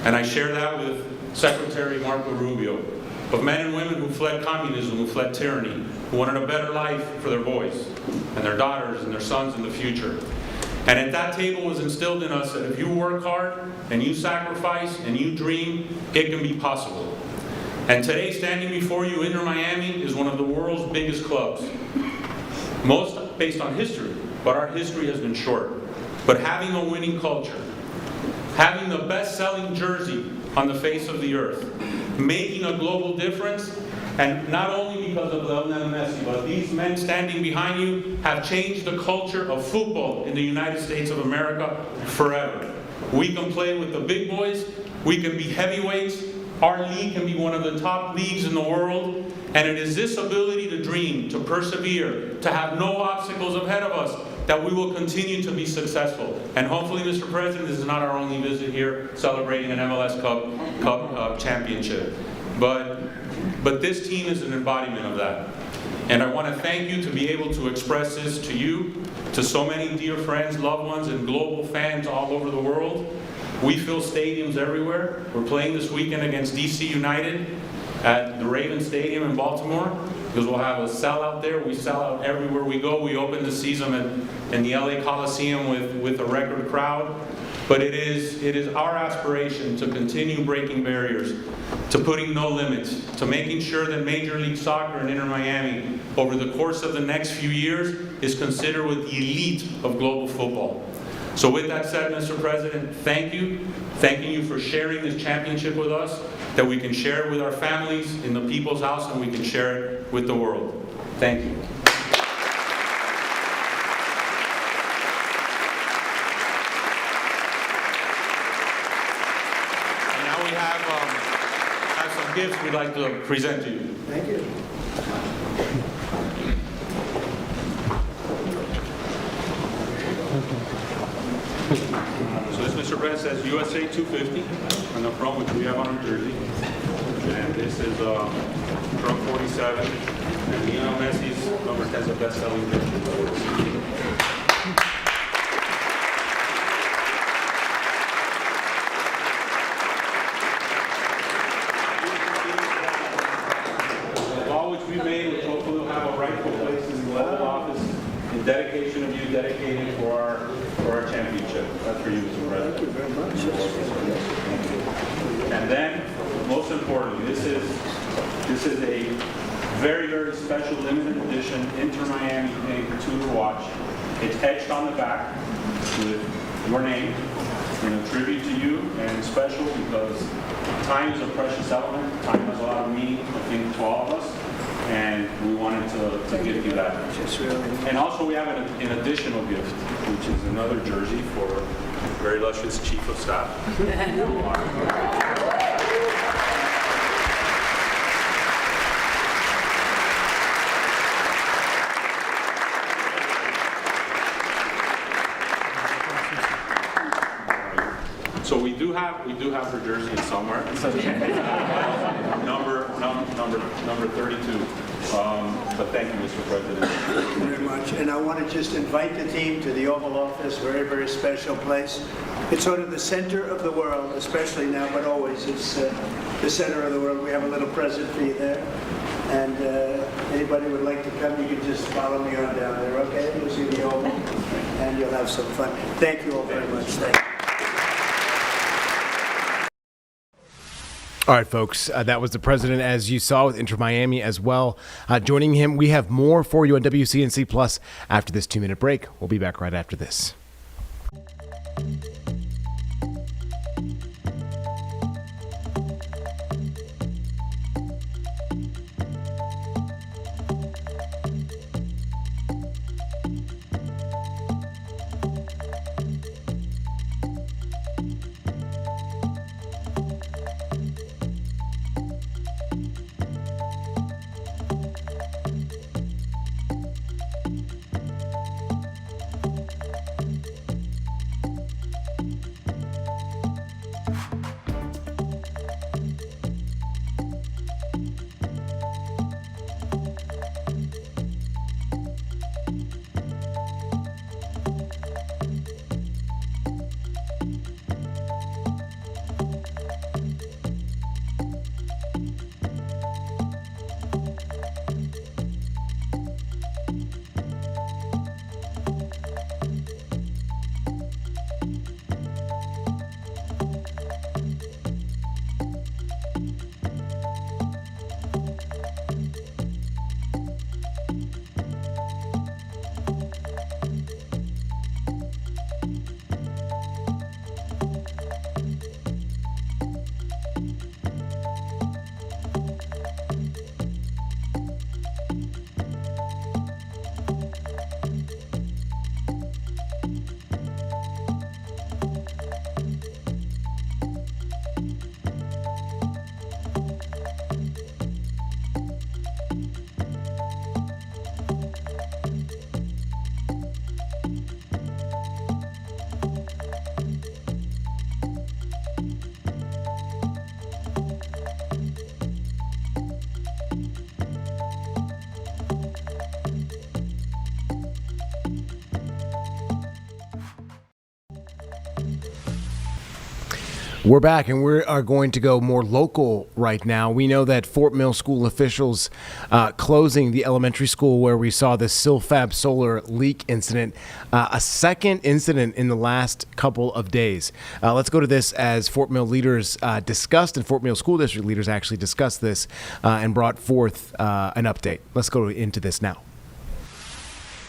And I share that with Secretary Marco Rubio, of men and women who fled communism, who fled tyranny, who wanted a better life for their boys and their daughters and their sons in the future. And at that table was instilled in us that if you work hard and you sacrifice and you dream, it can be possible. And today, standing before you, Inter Miami is one of the world's biggest clubs. Most based on history, but our history has been short. But having a winning culture, having the best-selling jersey on the face of the earth, making a global difference, and not only because of Lionel Messi, but these men standing behind you have changed the culture of football in the United States of America forever. We can play with the big boys, we can be heavyweights, our league can be one of the top leagues in the world, and it is this ability to dream, to persevere, to have no obstacles ahead of us, that we will continue to be successful. And hopefully, Mr. President, this is not our only visit here celebrating an MLS Cup championship. But this team is an embodiment of that. And I want to thank you to be able to express this to you, to so many dear friends, loved ones, and global fans all over the world. We fill stadiums everywhere. We're playing this weekend against DC United at the Raven Stadium in Baltimore, because we'll have a sellout there. We sell out everywhere we go. We open the season in the LA Coliseum with a record crowd. But it is our aspiration to continue breaking barriers, to putting no limits, to making sure that Major League Soccer and Inter Miami, over the course of the next few years, is considered with the elite of global football. So with that said, Mr. President, thank you. Thanking you for sharing this championship with us, that we can share it with our families in the People's House and we can share it with the world. Thank you. a gift we'd like to present to you. Thank you. So this, Mr. Brett, says USA 250 on the front, which we have on our jersey. And this is Truck 47. And Lionel Messi's number 10 is a best-selling jersey. We made, which hopefully will have a rightful place in the Oval Office in dedication of you, dedicated for our championship. That's for you, Mr. President. Thank you very much. And then, most importantly, this is a very, very special limited edition Inter Miami pink Tudor watch. It's etched on the back with your name in a tribute to you, and special because time is a precious element. Time has a lot of meaning, I think, to all of us. And we wanted to give you that. And also we have an additional gift, which is another jersey for very illustrious Chief of Staff. So we do have her jersey somewhere. number 32. But thank you, Mr. President. Thank you very much. And I want to just invite the team to the Oval Office, very, very special place. It's sort of the center of the world, especially now, but always. It's the center of the world. We have a little present for you there. And anybody would like to come, you can just follow me on down there, okay? You'll see the Oval, and you'll have some fun. Thank you all very much. Thank you. All right, folks, that was the president, as you saw, with Inter Miami as well. Joining him, we have more for you on WCNC Plus after this 2-minute break. We'll be back right after this. We're back, and we are going to go more local right now. We know that Fort Mill School officials closing the elementary school where we saw the Silfab solar leak incident, a second incident in the last couple of days. Let's go to this as Fort Mill leaders discussed, and Fort Mill School District leaders actually discussed this and brought forth an update. Let's go into this now.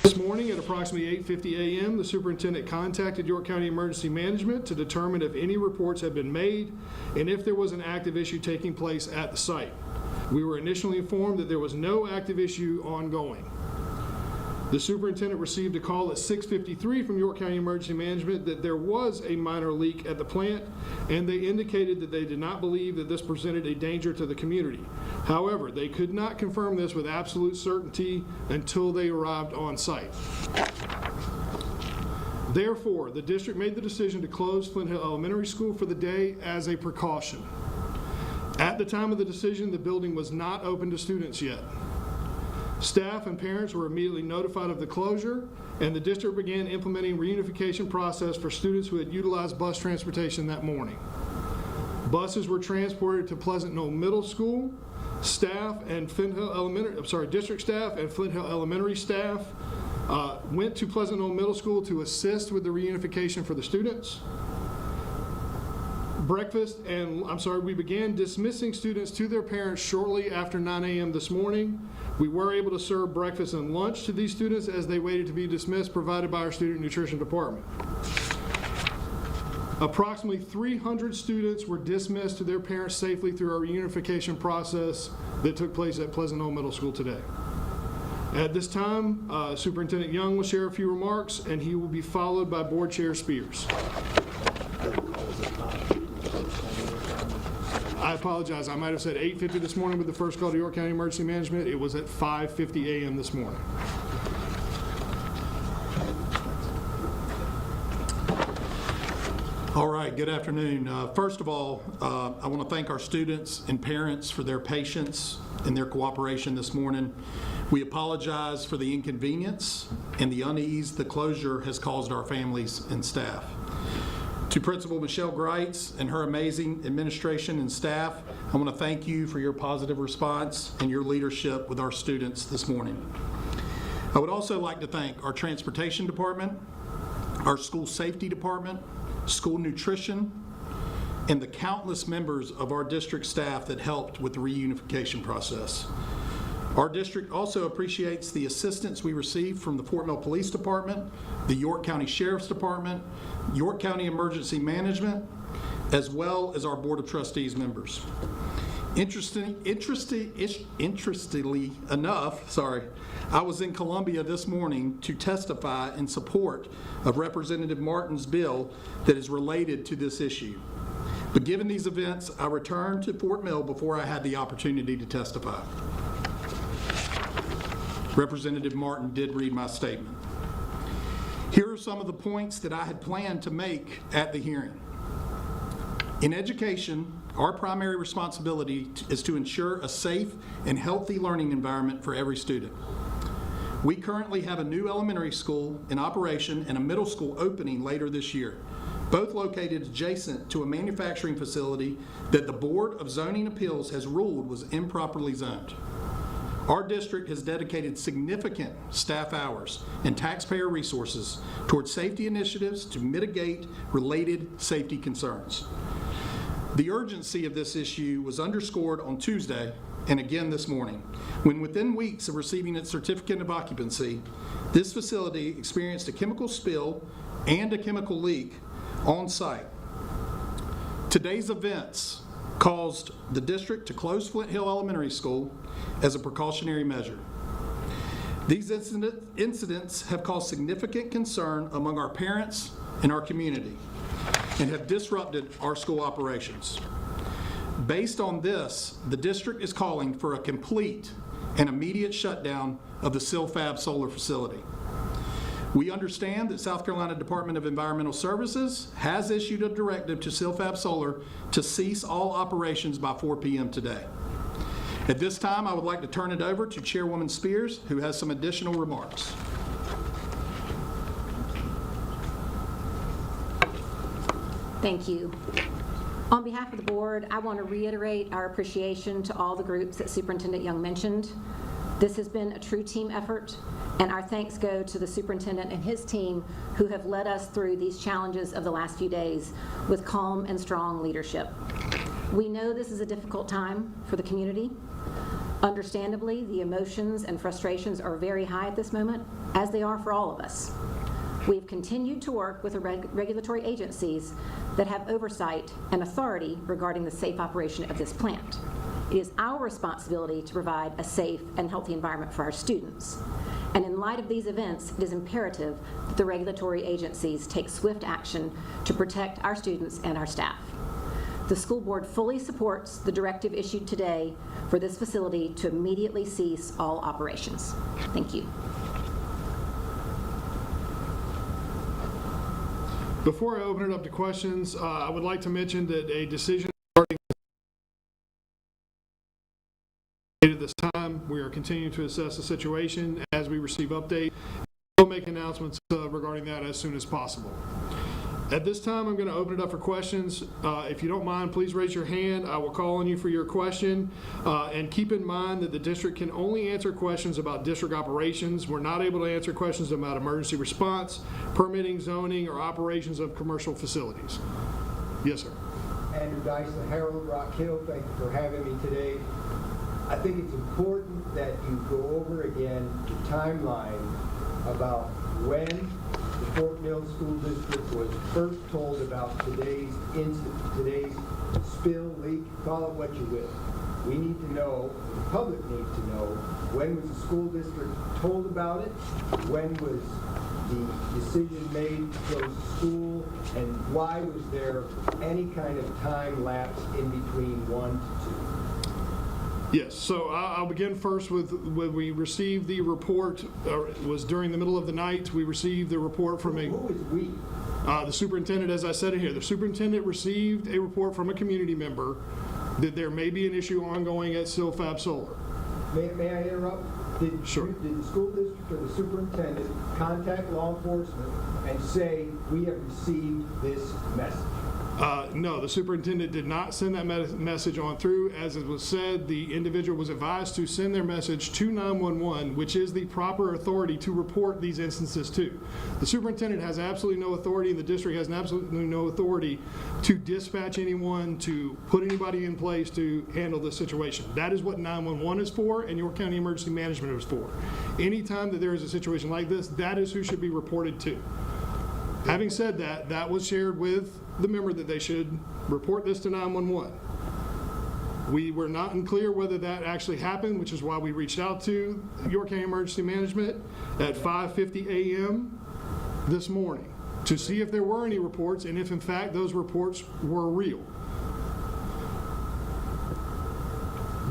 This morning at approximately 8:50 a.m., the superintendent contacted York County Emergency Management to determine if any reports had been made and if there was an active issue taking place at the site. We were initially informed that there was no active issue ongoing. The superintendent received a call at 6:53 from York County Emergency Management that there was a minor leak at the plant, and they indicated that they did not believe that this presented a danger to the community. However, they could not confirm this with absolute certainty until they arrived on site. Therefore, the district made the decision to close Flint Hill Elementary School for the day as a precaution. At the time of the decision, the building was not open to students yet. Staff and parents were immediately notified of the closure, and the district began implementing reunification process for students who had utilized bus transportation that morning. Buses were transported to Pleasant Knoll Middle School. Staff and Flint Hill Elementary, district staff and Flint Hill Elementary staff went to Pleasant Knoll Middle School to assist with the reunification for the students. We began dismissing students to their parents shortly after 9 a.m. this morning. We were able to serve breakfast and lunch to these students as they waited to be dismissed, provided by our student nutrition department. Approximately 300 students were dismissed to their parents safely through our reunification process that took place at Pleasant Knoll Middle School today. At this time, Superintendent Young will share a few remarks, and he will be followed by Board Chair Spears. I apologize. I might have said 8:50 this morning with the first call to York County Emergency Management. It was at 5:50 a.m. this morning. All right, good afternoon. First of all, I want to thank our students and parents for their patience and their cooperation this morning. We apologize for the inconvenience and the unease the closure has caused our families and staff. To Principal Michelle Greitz and her amazing administration and staff, I want to thank you for your positive response and your leadership with our students this morning. I would also like to thank our transportation department, our school safety department, school nutrition, and the countless members of our district staff that helped with the reunification process. Our district also appreciates the assistance we received from the Fort Mill Police Department, the York County Sheriff's Department, York County Emergency Management, as well as our Board of Trustees members. Interestingly enough, I was in Columbia this morning to testify in support of Representative Martin's bill that is related to this issue. But given these events, I returned to Fort Mill before I had the opportunity to testify. Representative Martin did read my statement. Here are some of the points that I had planned to make at the hearing. In education, our primary responsibility is to ensure a safe and healthy learning environment for every student. We currently have a new elementary school in operation and a middle school opening later this year, both located adjacent to a manufacturing facility that the Board of Zoning Appeals has ruled was improperly zoned. Our district has dedicated significant staff hours and taxpayer resources towards safety initiatives to mitigate related safety concerns. The urgency of this issue was underscored on Tuesday and again this morning, when within weeks of receiving its certificate of occupancy, this facility experienced a chemical spill and a chemical leak on site. Today's events caused the district to close Flint Hill Elementary School as a precautionary measure. These incidents have caused significant concern among our parents and our community and have disrupted our school operations. Based on this, the district is calling for a complete and immediate shutdown of the Silfab solar facility. We understand that South Carolina Department of Environmental Services has issued a directive to Silfab Solar to cease all operations by 4 p.m. today. At this time, I would like to turn it over to Chairwoman Spears, who has some additional remarks. Thank you. On behalf of the board, I want to reiterate our appreciation to all the groups that Superintendent Young mentioned. This has been a true team effort, and our thanks go to the superintendent and his team who have led us through these challenges of the last few days with calm and strong leadership. We know this is a difficult time for the community. Understandably, the emotions and frustrations are very high at this moment, as they are for all of us. We've continued to work with the regulatory agencies that have oversight and authority regarding the safe operation of this plant. It is our responsibility to provide a safe and healthy environment for our students. And in light of these events, it is imperative that the regulatory agencies take swift action to protect our students and our staff. The school board fully supports the directive issued today for this facility to immediately cease all operations. Thank you. Before I open it up to questions, I would like to mention that a decision regarding at this time, we are continuing to assess the situation as we receive updates. We'll make announcements regarding that as soon as possible. At this time, I'm going to open it up for questions. If you don't mind, please raise your hand. I will call on you for your question. And keep in mind that the district can only answer questions about district operations. We're not able to answer questions about emergency response, permitting, zoning, or operations of commercial facilities. Yes, sir. Andrew Dice, the Herald, Rock Hill. Thank you for having me today. I think it's important that you go over again the timeline about when the Fort Mill School District was first told about today's spill, leak, call it what you will. We need to know, the public needs to know, when was the school district told about it, when was the decision made to close the school, and why was there any kind of time lapse in between 1 to 2? Yes, so I'll begin first with when we received the report. It was during the middle of the night. We received the report from Who is we? The superintendent, as I said in here, the superintendent received a report from a community member that there may be an issue ongoing at Silfab Solar. May I interrupt? Sure. Did the school district or the superintendent contact law enforcement and say, we have received this message? No, the superintendent did not send that message on through. As it was said, the individual was advised to send their message to 911, which is the proper authority to report these instances to. The superintendent has absolutely no authority, and the district has absolutely no authority to dispatch anyone, to put anybody in place to handle this situation. That is what 911 is for, and York County Emergency Management is for. Anytime that there is a situation like this, that is who should be reported to. Having said that, that was shared with the member that they should report this to 911. We were not unclear whether that actually happened, which is why we reached out to York County Emergency Management at 5:50 a.m. this morning to see if there were any reports and if in fact those reports were real.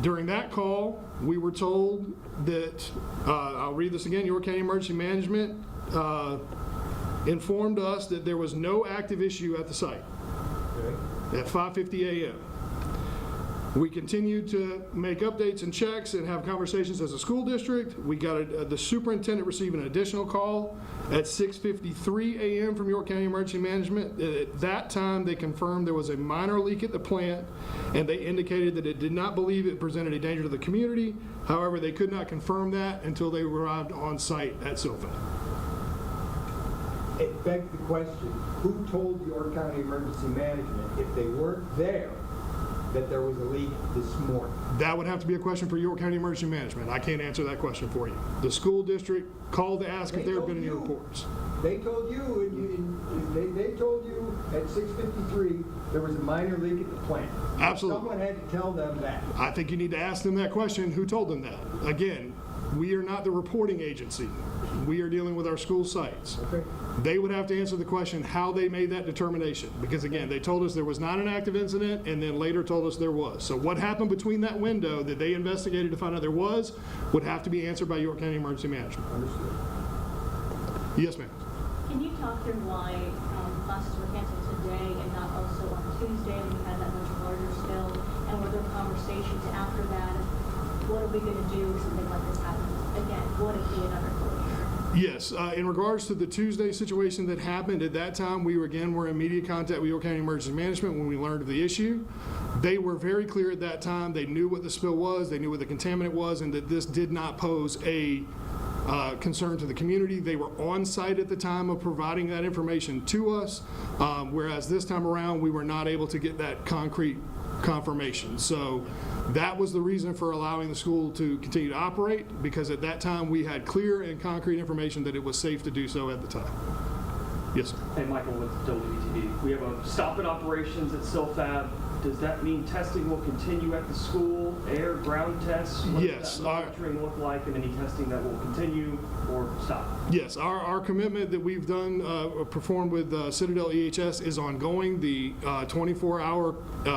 During that call, we were told that, I'll read this again, York County Emergency Management informed us that there was no active issue at the site at 5:50 a.m. We continued to make updates and checks and have conversations as a school district. We got the superintendent received an additional call at 6:53 a.m. from York County Emergency Management. At that time, they confirmed there was a minor leak at the plant, and they indicated that it did not believe it presented a danger to the community. However, they could not confirm that until they arrived on site at Silfab. It begs the question, who told York County Emergency Management, if they weren't there, that there was a leak this morning? That would have to be a question for York County Emergency Management. I can't answer that question for you. The school district called to ask if there have been any reports. They told you, and they told you at 6:53 there was a minor leak at the plant. Absolutely. Someone had to tell them that. I think you need to ask them that question, who told them that? Again, we are not the reporting agency. We are dealing with our school sites. Okay. They would have to answer the question how they made that determination. Because again, they told us there was not an active incident and then later told us there was. So what happened between that window that they investigated to find out there was would have to be answered by York County Emergency Management. Understood. Yes, ma'am. Can you talk through why classes were canceled today and not also on Tuesday when we had that much larger spill? And were there conversations after that of what are we going to do if something like this happens again? Would it be another closure? Yes, in regards to the Tuesday situation that happened, at that time we were in immediate contact with York County Emergency Management when we learned of the issue. They were very clear at that time. They knew what the spill was, they knew what the contaminant was, and that this did not pose a concern to the community. They were on site at the time of providing that information to us, whereas this time around we were not able to get that concrete confirmation. So that was the reason for allowing the school to continue to operate, because at that time we had clear and concrete information that it was safe to do so at the time. Yes, sir. Hey, Michael with WTD. We have a stop in operations at Silfab. Does that mean testing will continue at the school, air, ground tests? What Yes, does that monitoring look like, and any testing that will continue or stop? Yes, our commitment that we've done, performed with Citadel EHS is ongoing. The 24-hour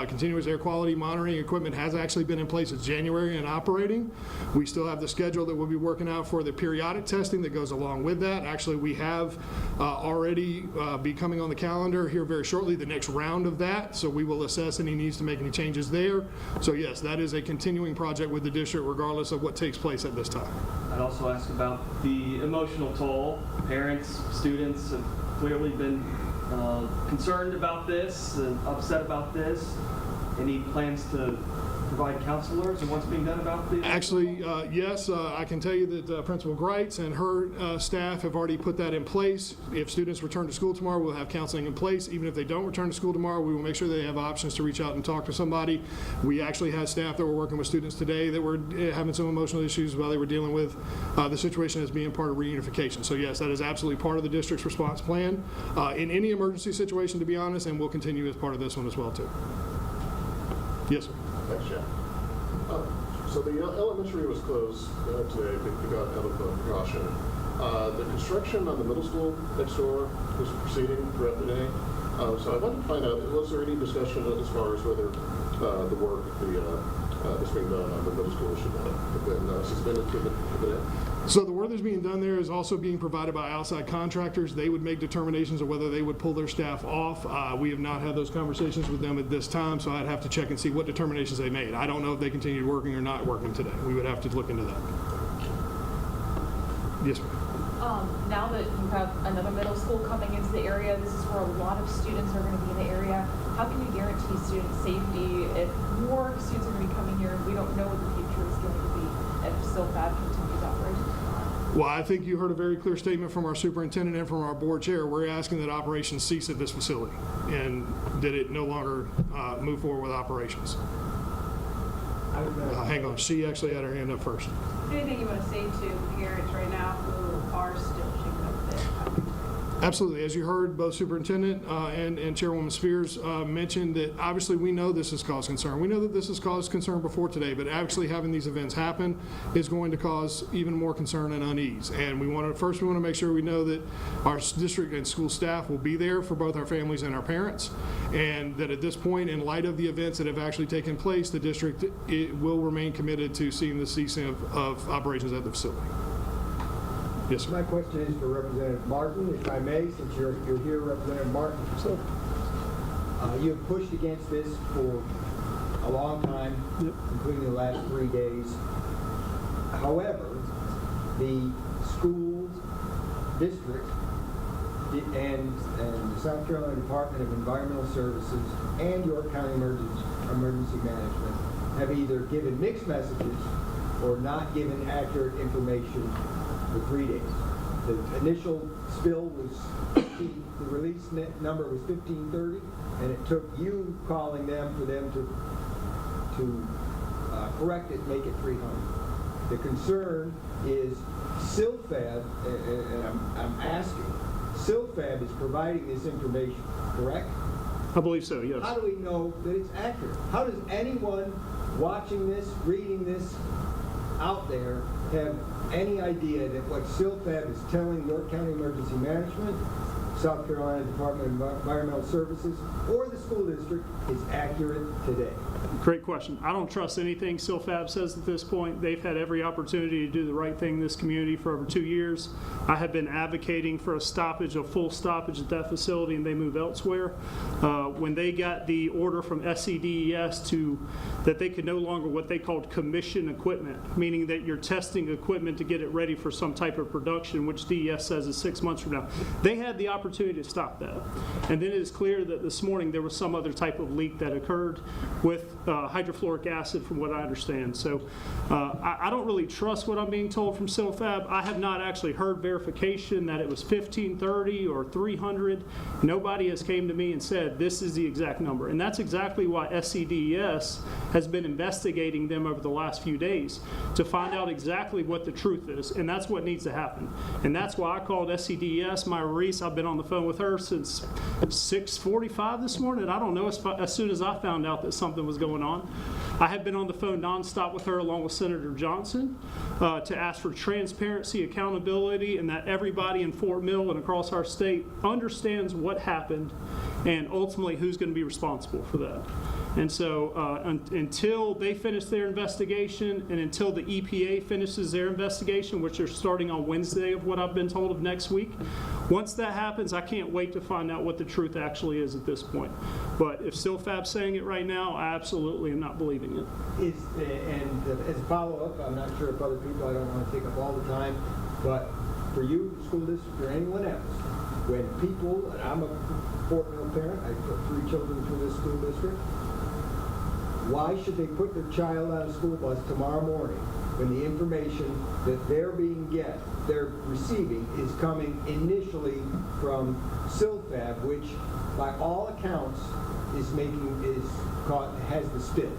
continuous air quality monitoring equipment has actually been in place since January and operating. We still have the schedule that we'll be working out for the periodic testing that goes along with that. Actually, we have already be coming on the calendar here very shortly, the next round of that, so we will assess any needs to make any changes there. So yes, that is a continuing project with the district regardless of what takes place at this time. I'd also ask about the emotional toll. Parents, students have clearly been concerned about this and upset about this. Any plans to provide counselors and what's being done about the... Actually, yes, I can tell you that Principal Greitz and her staff have already put that in place. If students return to school tomorrow, we'll have counseling in place. Even if they don't return to school tomorrow, we will make sure they have options to reach out and talk to somebody. We actually had staff that were working with students today that were having some emotional issues while they were dealing with the situation as being part of reunification. So yes, that is absolutely part of the district's response plan in any emergency situation, to be honest, and will continue as part of this one as well, too. Yes, sir. Thanks, Jeff. So the elementary was closed today out of precaution. The construction on the middle school next door was proceeding throughout the day. So I wanted to find out, was there any discussion as far as whether the work that's being done on the middle school should have been suspended for the day? So the work that's being done there is also being provided by outside contractors. They would make determinations of whether they would pull their staff off. We have not had those conversations with them at this time, so I'd have to check and see what determinations they made. I don't know if they continued working or not working today. We would have to look into that. Yes, ma'am. Now that you have another middle school coming into the area, this is where a lot of students are going to be in the area. How can you guarantee student safety if more students are going to be coming here and we don't know what the future is going to be if SILFAB continues operations? Well, I think you heard a very clear statement from our superintendent and from our board chair. We're asking that operations cease at this facility and that it no longer move forward with operations. Hang on, she actually had her hand up first. Anything you want to say to parents right now who are still shaken up with it? Absolutely. As you heard, both Superintendent and Chairwoman Spears mentioned that obviously we know this has caused concern. We know that this has caused concern before today, but actually having these events happen is going to cause even more concern and unease. And we want to make sure we know that our district and school staff will be there for both our families and our parents, and that at this point, in light of the events that have actually taken place, the district will remain committed to seeing the ceasing of operations at the facility. Yes, sir. My question is for Representative Martin, if I may, since you're here, Representative Martin. So, you have pushed against this for a long time, including the last 3 days. However, the school district and the South Carolina Department of Environmental Services and York County Emergency Management have either given mixed messages or not given accurate information for 3 days. The initial spill was the release number was 1530, and it took you calling them for them to correct it, make it 300. The concern is SILFAB, and I'm asking, SILFAB is providing this information, correct? I believe so, yes. How do we know that it's accurate? How does anyone watching this, reading this out there have any idea that what SILFAB is telling York County Emergency Management, South Carolina Department of Environmental Services, or the school district is accurate today? Great question. I don't trust anything SILFAB says at this point. They've had every opportunity to do the right thing in this community for over 2 years. I have been advocating for a full stoppage at that facility, and they move elsewhere. When they got the order from SCDES that they could no longer what they called commission equipment, meaning that you're testing equipment to get it ready for some type of production, which DES says is 6 months from now. They had the opportunity to stop that. And then it is clear that this morning there was some other type of leak that occurred with hydrofluoric acid from what I understand. So I don't really trust what I'm being told from SILFAB. I have not actually heard verification that it was 1,530 or 300. Nobody has came to me and said this is the exact number. And that's exactly why SCDES has been investigating them over the last few days to find out exactly what the truth is. And that's what needs to happen. And that's why I called SCDES. Myra Reese, I've been on the phone with her since 6:45 this morning. I don't know, as soon as I found out that something was going on. I have been on the phone nonstop with her along with Senator Johnson to ask for transparency, accountability, and that everybody in Fort Mill and across our state understands what happened and ultimately who's going to be responsible for that. And so until they finish their investigation and until the EPA finishes their investigation, which they're starting on Wednesday of what I've been told of next week, once that happens, I can't wait to find out what the truth actually is at this point. But if SILFAB's saying it right now, I absolutely am not believing it. As a follow-up, I'm not sure if other people, I don't want to take up all the time, but for you, school district, or anyone else, when people, and I'm a Fort Mill parent, I put 3 children through this school district, why should they put their child on a school bus tomorrow morning when the information that they're receiving is coming initially from SILFAB, which by all accounts has the spill.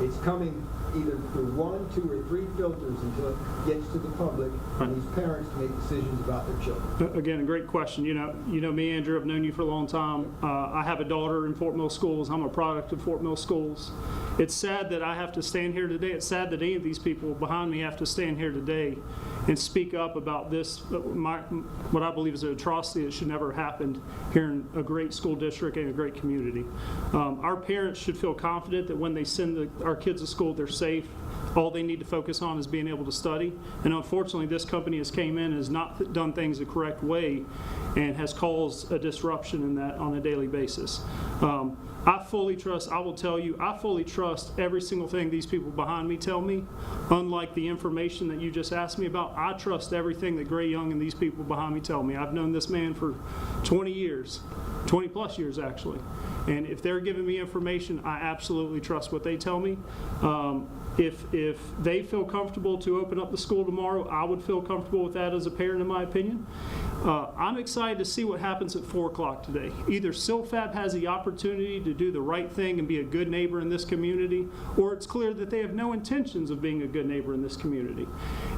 It's coming either through 1, 2, or 3 filters until it gets to the public and these parents to make decisions about their children. Again, a great question. You know me, Andrew. I've known you for a long time. I have a daughter in Fort Mill schools. I'm a product of Fort Mill schools. It's sad that I have to stand here today. It's sad that any of these people behind me have to stand here today and speak up about this, what I believe is an atrocity that should never have happened here in a great school district and a great community. Our parents should feel confident that when they send our kids to school, they're safe. All they need to focus on is being able to study. And unfortunately, this company has came in and has not done things the correct way and has caused a disruption in that on a daily basis. I fully trust every single thing these people behind me tell me. Unlike the information that you just asked me about, I trust everything that Gray Young and these people behind me tell me. I've known this man for 20 years, 20 plus years actually. And if they're giving me information, I absolutely trust what they tell me. If they feel comfortable to open up the school tomorrow, I would feel comfortable with that as a parent, in my opinion. I'm excited to see what happens at 4 o'clock today. Either SILFAB has the opportunity to do the right thing and be a good neighbor in this community, or it's clear that they have no intentions of being a good neighbor in this community.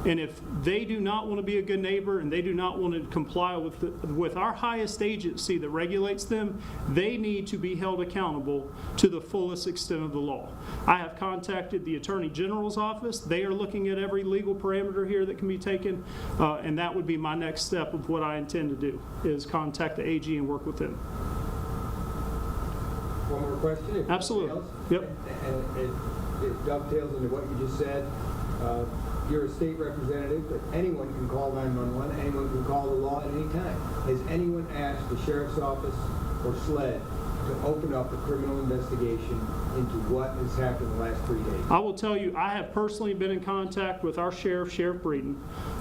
And if they do not want to be a good neighbor and they do not want to comply with our highest agency that regulates them, they need to be held accountable to the fullest extent of the law. I have contacted the Attorney General's office. They are looking at every legal parameter here that can be taken, and that would be my next step of what I intend to do, is contact the AG and work with them. One more question? Absolutely. Yep. And it dovetails into what you just said. You're a state representative, but anyone can call 911, anyone can call the law at any time. Has anyone asked the sheriff's office or SLED to open up a criminal investigation into what has happened the last 3 days? I will tell you, I have personally been in contact with our sheriff, Sheriff Breeden.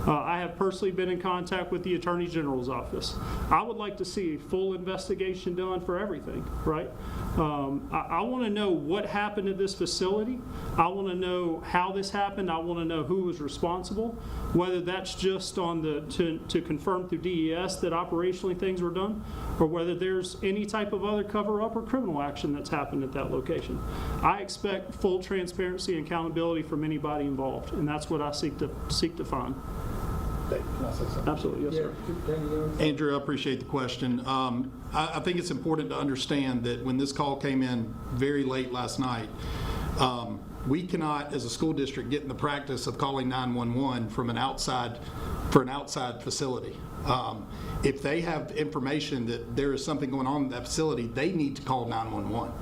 I have personally been in contact with the Attorney General's office. I would like to see a full investigation done for everything, right? I want to know what happened at this facility. I want to know how this happened. I want to know who was responsible, whether that's just on to confirm through DES that operationally things were done, or whether there's any type of other cover-up or criminal action that's happened at that location. I expect full transparency and accountability from anybody involved, and that's what I seek to find. Absolutely, yes, sir. Andrew, I appreciate the question. I think it's important to understand that when this call came in very late last night, we cannot, as a school district, get in the practice of calling 911 for an outside facility. If they have information that there is something going on in that facility, they need to call 911.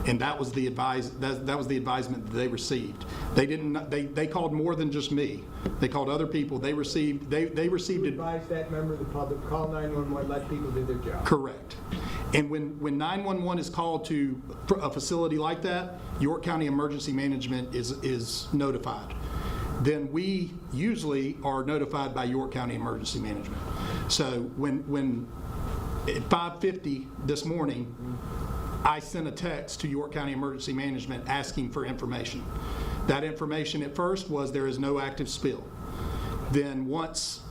And that was the advisement that they received. They called more than just me. They called other people. They received You advise that member of the public, call 911, let people do their job. Correct. And when 911 is called to a facility like that, York County Emergency Management is notified. Then we usually are notified by York County Emergency Management. So when at 5:50 this morning, I sent a text to York County Emergency Management asking for information. That information at first was there is no active spill. Then once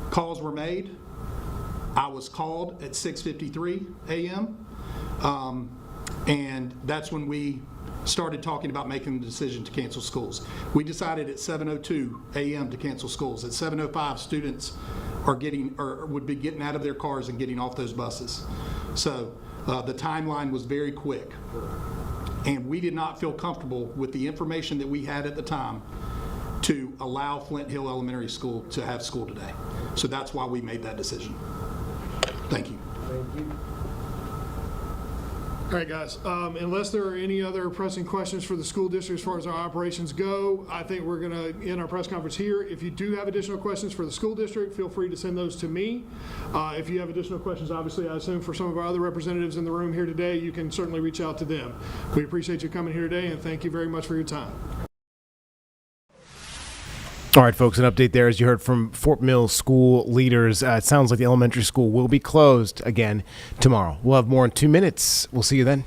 calls were made, I was called at 6:53 a.m. And that's when we started talking about making the decision to cancel schools. We decided at 7:02 a.m. to cancel schools. At 7:05, students would be getting out of their cars and getting off those buses. So the timeline was very quick. And we did not feel comfortable with the information that we had at the time to allow Flint Hill Elementary School to have school today. So that's why we made that decision. Thank you. Thank you. All right, guys, unless there are any other pressing questions for the school district as far as our operations go, I think we're going to end our press conference here. If you do have additional questions for the school district, feel free to send those to me. If you have additional questions, obviously, I assume for some of our other representatives in the room here today, you can certainly reach out to them. We appreciate you coming here today, and thank you very much for your time. All right, folks, an update there. As you heard from Fort Mill school leaders, it sounds like the elementary school will be closed again tomorrow. We'll have more in 2 minutes. We'll see you then.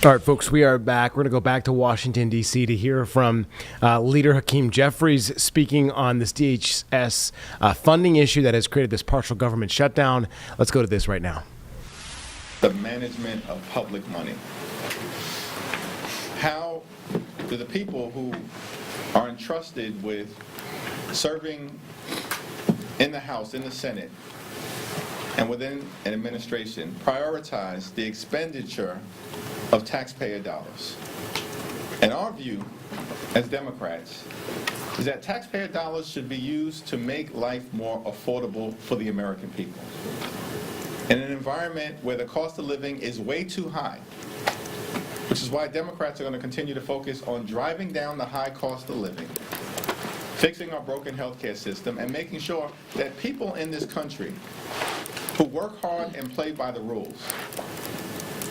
All right, folks, we are back. We're going to go back to Washington, D.C. to hear from Leader Hakeem Jeffries speaking on this DHS funding issue that has created this partial government shutdown. Let's go to this right now. The management of public money. How do the people who are entrusted with serving in the House, in the Senate, and within an administration prioritize the expenditure of taxpayer dollars? And our view as Democrats is that taxpayer dollars should be used to make life more affordable for the American people. In an environment where the cost of living is way too high, which is why Democrats are going to continue to focus on driving down the high cost of living, fixing our broken healthcare system, and making sure that people in this country who work hard and play by the rules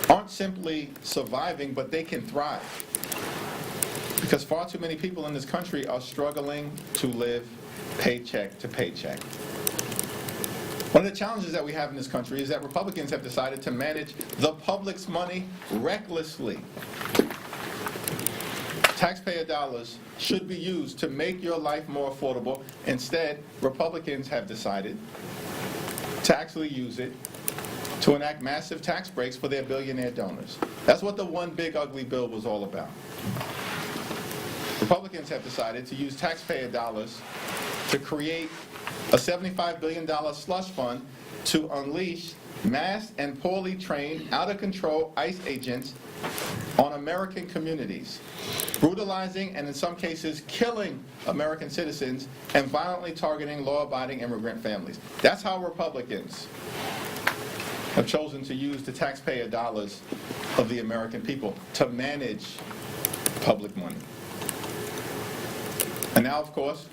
aren't simply surviving, but they can thrive. Because far too many people in this country are struggling to live paycheck to paycheck. One of the challenges that we have in this country is that Republicans have decided to manage the public's money recklessly. Taxpayer dollars should be used to make your life more affordable. Instead, Republicans have decided to actually use it to enact massive tax breaks for their billionaire donors. That's what the one big ugly bill was all about. Republicans have decided to use taxpayer dollars to create a $75 billion slush fund to unleash mass and poorly trained, out-of-control ICE agents on American communities, brutalizing and in some cases killing American citizens and violently targeting law-abiding immigrant families. That's how Republicans have chosen to use the taxpayer dollars of the American people to manage public money. And now, of course,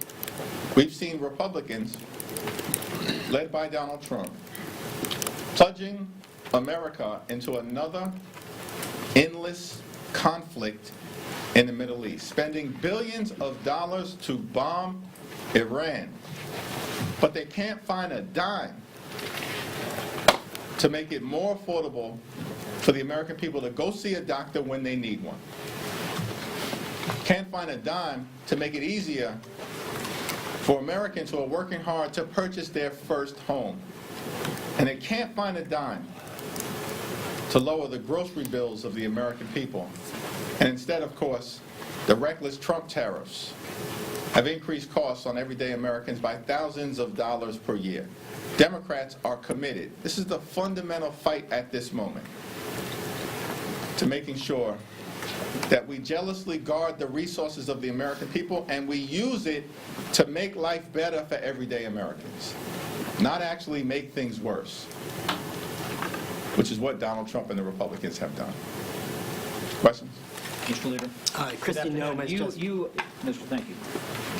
we've seen Republicans, led by Donald Trump, plunging America into another endless conflict in the Middle East, spending billions of dollars to bomb Iran, but they can't find a dime to make it more affordable for the American people to go see a doctor when they need one. Can't find a dime to make it easier for Americans who are working hard to purchase their first home. And they can't find a dime to lower the grocery bills of the American people. And instead, of course, the reckless Trump tariffs have increased costs on everyday Americans by thousands of dollars per year. Democrats are committed. This is the fundamental fight at this moment to making sure that we jealously guard the resources of the American people and we use it to make life better for everyday Americans, not actually make things worse, which is what Donald Trump and the Republicans have done. Questions? Mr. Leader. Hi, Christy Nome. Thank you.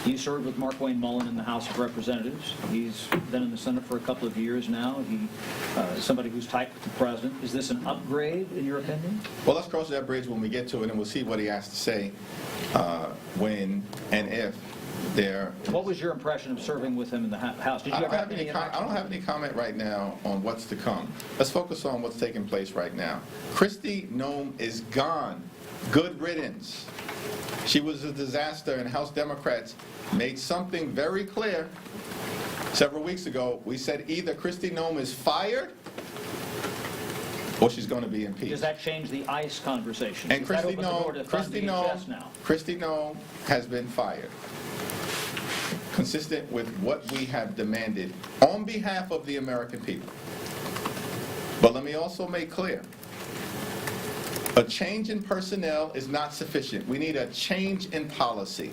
You served with Mark Wayne Mullen in the House of Representatives. He's been in the Senate for a couple of years now. He somebody who's tight with the president. Is this an upgrade, in your opinion? Well, let's cross that bridge when we get to it, and we'll see what he has to say when and if there. What was your impression of serving with him in the House? Did you ever have any I don't have any comment right now on what's to come. Let's focus on what's taking place right now. Christy Nome is gone. Good riddance. She was a disaster, and House Democrats made something very clear several weeks ago. We said either Christy Nome is fired or she's going to be impeached. Does that change the ICE conversation? And Christy Nome has been fired, consistent with what we have demanded on behalf of the American people. But let me also make clear, a change in personnel is not sufficient. We need a change in policy.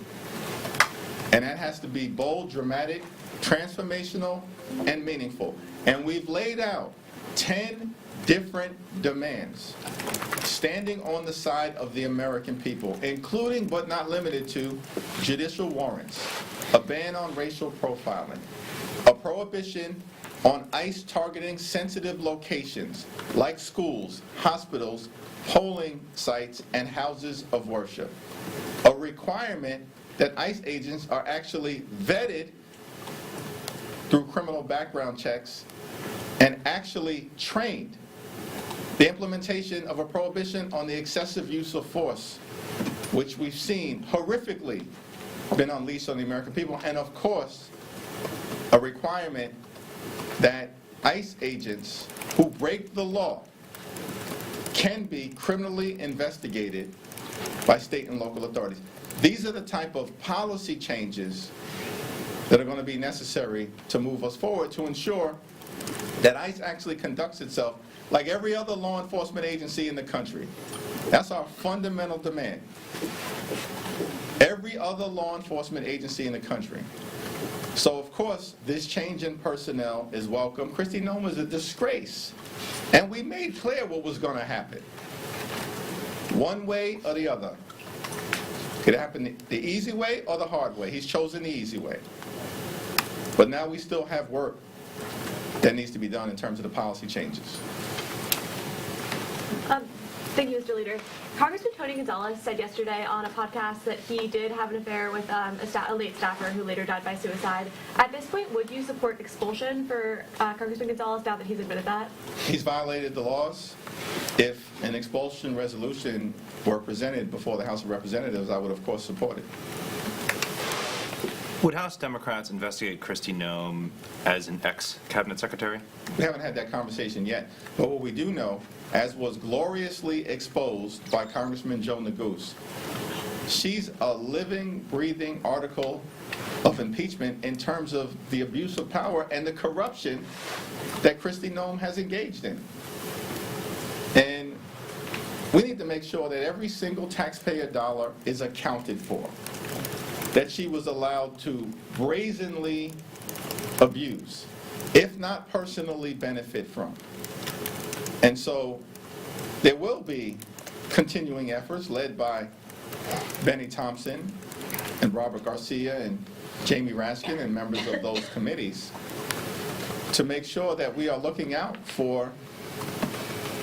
And that has to be bold, dramatic, transformational, and meaningful. And we've laid out 10 different demands standing on the side of the American people, including but not limited to judicial warrants, a ban on racial profiling, a prohibition on ICE targeting sensitive locations like schools, hospitals, polling sites, and houses of worship. A requirement that ICE agents are actually vetted through criminal background checks and actually trained. The implementation of a prohibition on the excessive use of force, which we've seen horrifically been unleashed on the American people, and of course, a requirement that ICE agents who break the law can be criminally investigated by state and local authorities. These are the type of policy changes that are going to be necessary to move us forward to ensure that ICE actually conducts itself like every other law enforcement agency in the country. That's our fundamental demand. Every other law enforcement agency in the country. So, of course, this change in personnel is welcome. Christy Nome is a disgrace. And we made clear what was going to happen. One way or the other. Could happen the easy way or the hard way. He's chosen the easy way. But now we still have work that needs to be done in terms of the policy changes. Thank you, Mr. Leader. Congressman Tony Gonzalez said yesterday on a podcast that he did have an affair with a late staffer who later died by suicide. At this point, would you support expulsion for Congressman Gonzalez now that he's admitted that? He's violated the laws. If an expulsion resolution were presented before the House of Representatives, I would, of course, support it. Would House Democrats investigate Christy Nome as an ex-cabinet secretary? We haven't had that conversation yet. But what we do know, as was gloriously exposed by Congressman Joe Neguse, She's a living, breathing article of impeachment in terms of the abuse of power and the corruption that Kristi Noem has engaged in. And we need to make sure that every single taxpayer dollar is accounted for, that she was allowed to brazenly abuse, if not personally benefit from. And so there will be continuing efforts led by Benny Thompson and Robert Garcia and Jamie Raskin and members of those committees to make sure that we are looking out for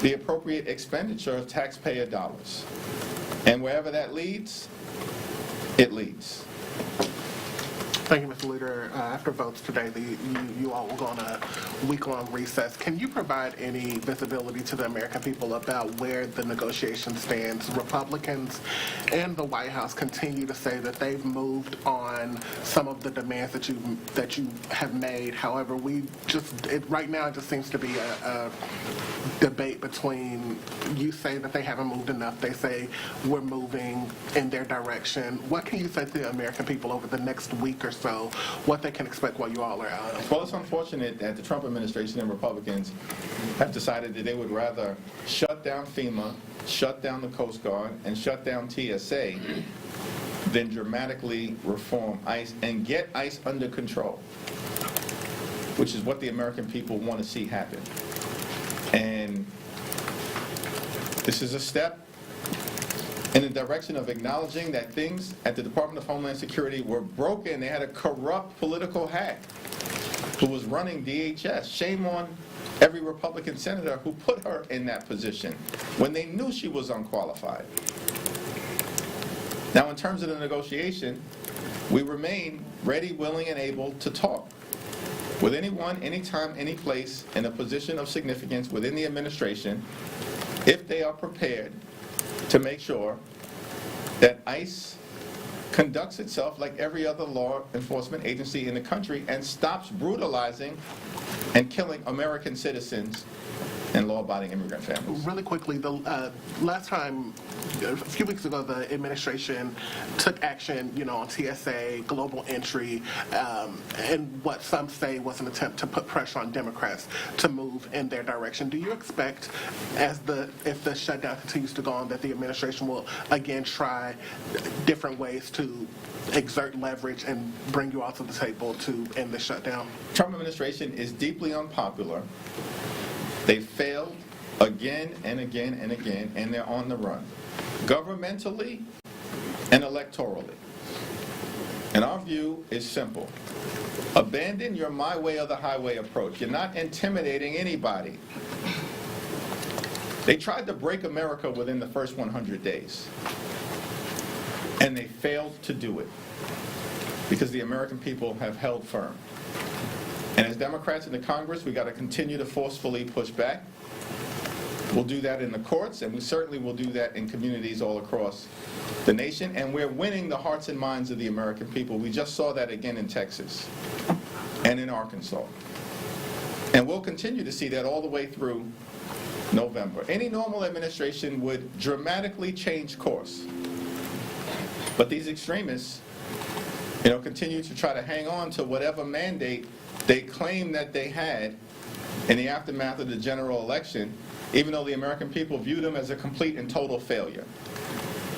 the appropriate expenditure of taxpayer dollars. And wherever that leads, it leads. Thank you, Mr. Leader. After votes today, you all will go on a week-long recess. Can you provide any visibility to the American people about where the negotiation stands? Republicans and the White House continue to say that they've moved on some of the demands that you have made. However, right now it just seems to be a debate between, you say that they haven't moved enough, they say we're moving in their direction. What can you say to the American people over the next week or so, what they can expect while you all are out? Well, it's unfortunate that the Trump administration and Republicans have decided that they would rather shut down FEMA, shut down the Coast Guard, and shut down TSA than dramatically reform ICE and get ICE under control, which is what the American people want to see happen. And this is a step in the direction of acknowledging that things at the Department of Homeland Security were broken. They had a corrupt political hack who was running DHS. Shame on every Republican senator who put her in that position when they knew she was unqualified. Now, in terms of the negotiation, we remain ready, willing, and able to talk with anyone, anytime, any place in a position of significance within the administration if they are prepared to make sure that ICE conducts itself like every other law enforcement agency in the country and stops brutalizing and killing American citizens and law-abiding immigrant families. Really quickly, the last time, a few weeks ago, the administration took action, on TSA, global entry, and what some say was an attempt to put pressure on Democrats to move in their direction. Do you expect, if the shutdown continues to go on, that the administration will again try different ways to exert leverage and bring you all to the table to end the shutdown? Trump administration is deeply unpopular. They failed again and again and again, and they're on the run, governmentally and electorally. And our view is simple. Abandon your my way or the highway approach. You're not intimidating anybody. They tried to break America within the first 100 days, and they failed to do it because the American people have held firm. And as Democrats in the Congress, we got to continue to forcefully push back. We'll do that in the courts, and we certainly will do that in communities all across the nation. And we're winning the hearts and minds of the American people. We just saw that again in Texas and in Arkansas. And we'll continue to see that all the way through November. Any normal administration would dramatically change course. But these extremists, continue to try to hang on to whatever mandate they claim that they had in the aftermath of the general election, even though the American people view them as a complete and total failure.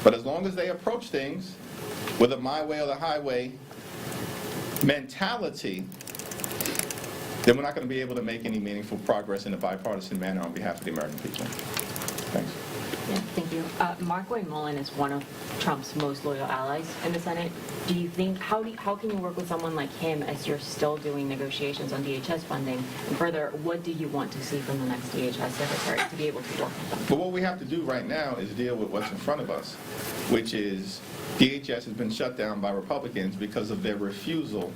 But as long as they approach things with a my way or the highway mentality, then we're not going to be able to make any meaningful progress in a bipartisan manner on behalf of the American people. Thanks. Yeah, thank you. Markwayne Mullin is one of Trump's most loyal allies in the Senate. Do you think, how can you work with someone like him as you're still doing negotiations on DHS funding? And further, what do you want to see from the next DHS secretary to be able to work with them? But what we have to do right now is deal with what's in front of us, which is DHS has been shut down by Republicans because of their refusal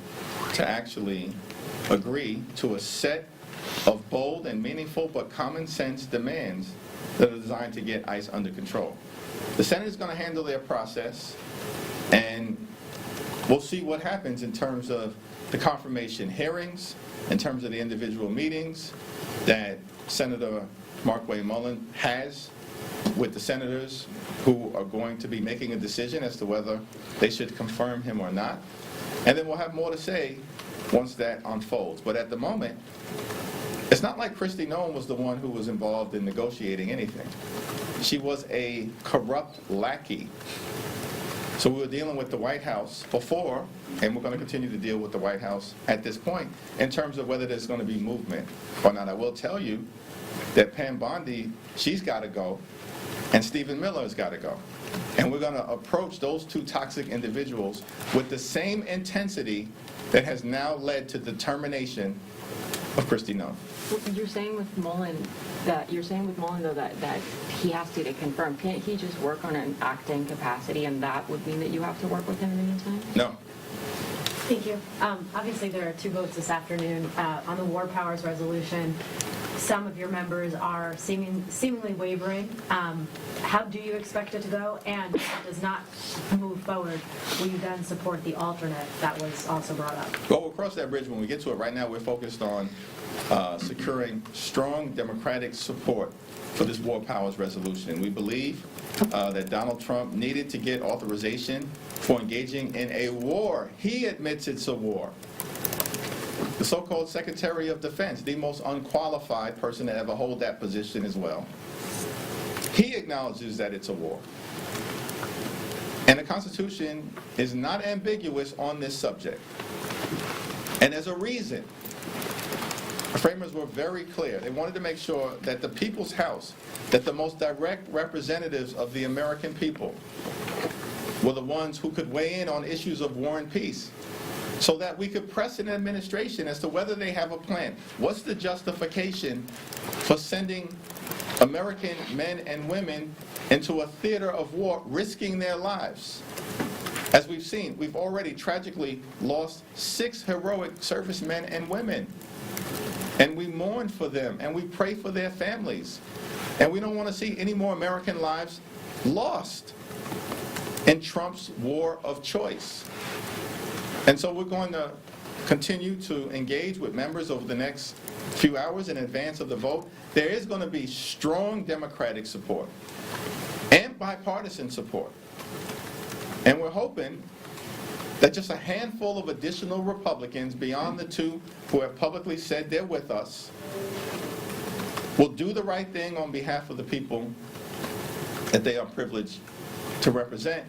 to actually agree to a set of bold and meaningful but common sense demands that are designed to get ICE under control. The Senate is going to handle their process, and we'll see what happens in terms of the confirmation hearings, in terms of the individual meetings that Senator Markwayne Mullin has with the senators who are going to be making a decision as to whether they should confirm him or not. And then we'll have more to say once that unfolds. But at the moment, it's not like Kristi Noem was the one who was involved in negotiating anything. She was a corrupt lackey. So we were dealing with the White House before, and we're going to continue to deal with the White House at this point in terms of whether there's going to be movement or not. I will tell you that Pam Bondi, she's got to go, and Stephen Miller has got to go. And we're going to approach those two toxic individuals with the same intensity that has now led to the termination of Kristi Noem. You're saying with Mullen though that he has to confirm. Can't he just work on an acting capacity, and that would mean that you have to work with him in the meantime? No. Thank you. Obviously, there are two votes this afternoon on the War Powers resolution. Some of your members are seemingly wavering. How do you expect it to go? And if it does not move forward, will you then support the alternate that was also brought up? Well, we'll cross that bridge when we get to it. Right now, we're focused on securing strong Democratic support for this War Powers resolution. We believe that Donald Trump needed to get authorization for engaging in a war. He admits it's a war. The so-called Secretary of Defense, the most unqualified person to ever hold that position as well. He acknowledges that it's a war. And the Constitution is not ambiguous on this subject. And there's a reason. The framers were very clear. They wanted to make sure that the people's house, that the most direct representatives of the American people were the ones who could weigh in on issues of war and peace, so that we could press an administration as to whether they have a plan. What's the justification for sending American men and women into a theater of war, risking their lives? As we've seen, we've already tragically lost 6 heroic servicemen and women. And we mourn for them, and we pray for their families. And we don't want to see any more American lives lost in Trump's war of choice. And so we're going to continue to engage with members over the next few hours in advance of the vote. There is going to be strong Democratic support and bipartisan support. And we're hoping that just a handful of additional Republicans beyond the 2 who have publicly said they're with us will do the right thing on behalf of the people that they are privileged to represent,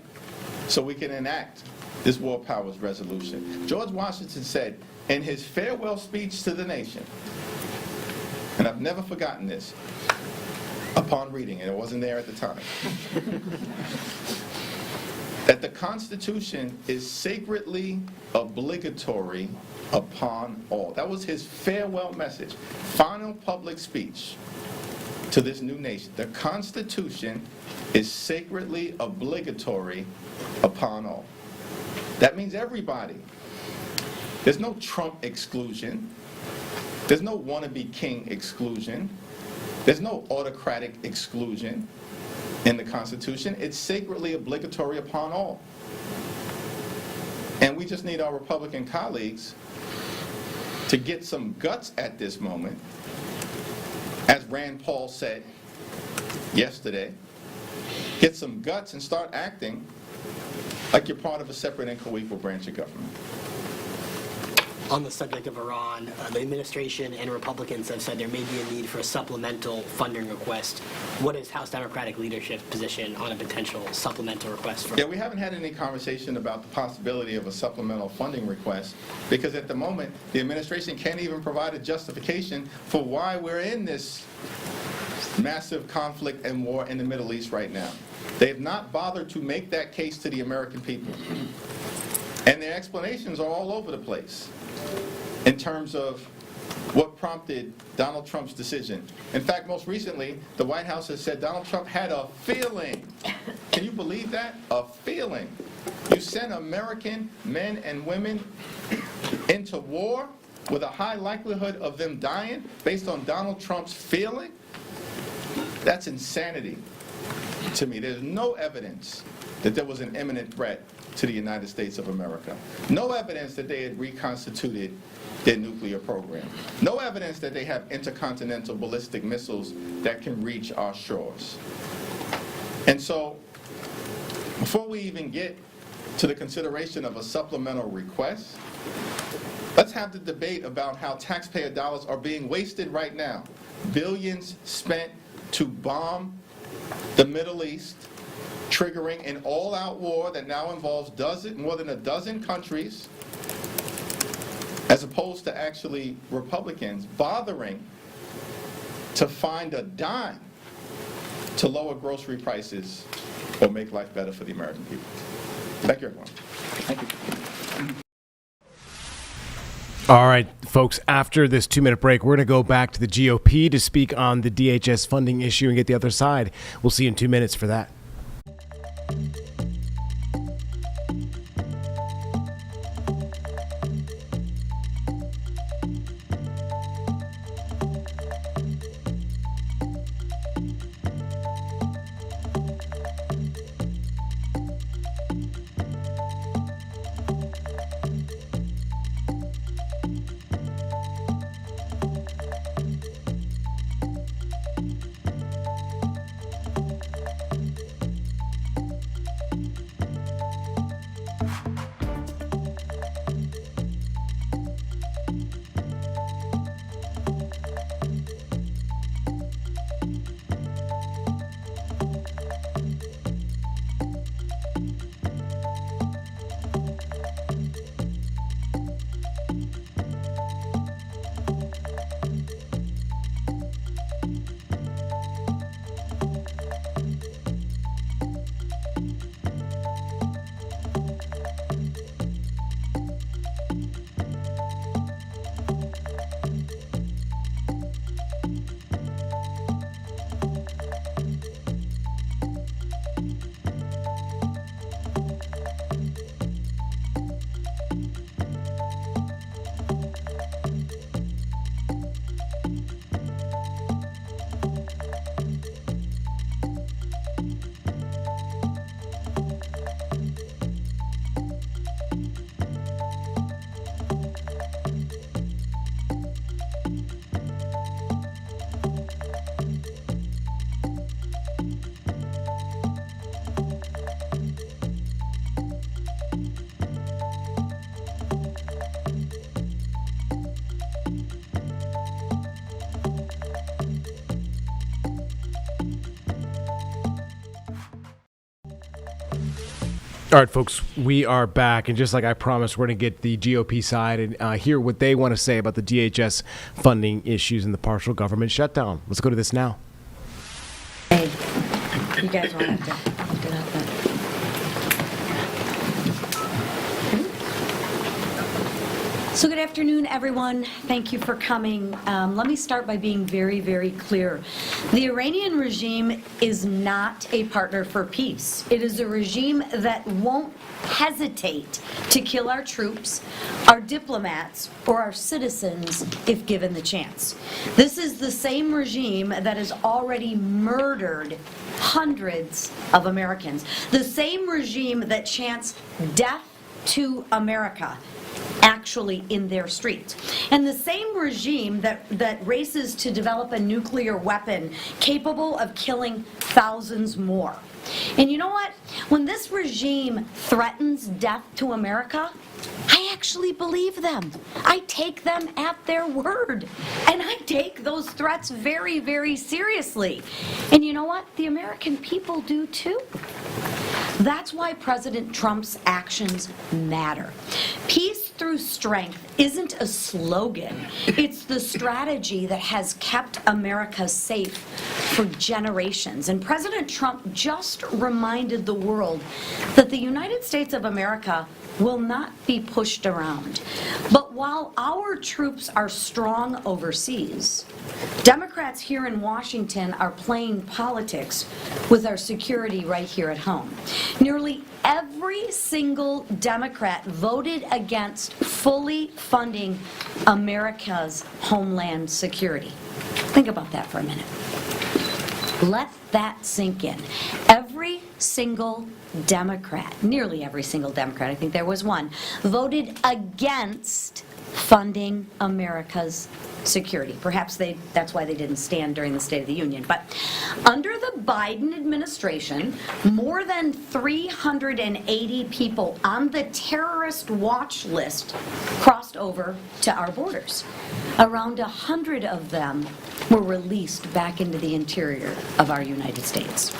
so we can enact this War Powers resolution. George Washington said in his farewell speech to the nation, and I've never forgotten this upon reading it, it wasn't there at the time, that the Constitution is sacredly obligatory upon all. That was his farewell message, final public speech to this new nation. The Constitution is sacredly obligatory upon all. That means everybody. There's no Trump exclusion. There's no wannabe king exclusion. There's no autocratic exclusion in the Constitution. It's sacredly obligatory upon all. And we just need our Republican colleagues to get some guts at this moment. As Rand Paul said yesterday, get some guts and start acting like you're part of a separate and co-equal branch of government. On the subject of Iran, the administration and Republicans have said there may be a need for a supplemental funding request. What is House Democratic leadership's position on a potential supplemental request? Yeah, we haven't had any conversation about the possibility of a supplemental funding request, because at the moment, the administration can't even provide a justification for why we're in this massive conflict and war in the Middle East right now. They have not bothered to make that case to the American people. And their explanations are all over the place in terms of what prompted Donald Trump's decision. In fact, most recently, the White House has said Donald Trump had a feeling. Can you believe that? A feeling. You send American men and women into war with a high likelihood of them dying based on Donald Trump's feeling? That's insanity to me. There's no evidence that there was an imminent threat to the United States of America. No evidence that they had reconstituted their nuclear program. No evidence that they have intercontinental ballistic missiles that can reach our shores. And so, before we even get to the consideration of a supplemental request, let's have the debate about how taxpayer dollars are being wasted right now. Billions spent to bomb the Middle East, triggering an all-out war that now involves more than a dozen countries, as opposed to actually Republicans bothering to find a dime to lower grocery prices or make life better for the American people. Thank you, everyone. Thank you. All right, folks, after this 2-minute break, we're going to go back to the GOP to speak on the DHS funding issue and get the other side. We'll see you in 2 minutes for that. All right, folks, we are back, and just like I promised, we're going to get the GOP side and hear what they want to say about the DHS funding issues and the partial government shutdown. Let's go to this now. Hey, you guys won't have to do that, but... So good afternoon, everyone. Thank you for coming. Let me start by being very, very clear. The Iranian regime is not a partner for peace. It is a regime that won't hesitate to kill our troops, our diplomats, or our citizens if given the chance. This is the same regime that has already murdered hundreds of Americans. The same regime that chants death to America actually in their streets. And the same regime that races to develop a nuclear weapon capable of killing thousands more. And you know what? When this regime threatens death to America, I actually believe them. I take them at their word. And I take those threats very, very seriously. And you know what? The American people do too. That's why President Trump's actions matter. Peace through strength isn't a slogan. It's the strategy that has kept America safe for generations. And President Trump just reminded the world that the United States of America will not be pushed around. But while our troops are strong overseas, Democrats here in Washington are playing politics with our security right here at home. Nearly every single Democrat voted against fully funding America's homeland security. Think about that for a minute. Let that sink in. Every single Democrat, nearly every single Democrat, I think there was one, voted against funding America's security. Perhaps that's why they didn't stand during the State of the Union. But under the Biden administration, more than 380 people on the terrorist watch list crossed over to our borders. Around 100 of them were released back into the interior of our United States.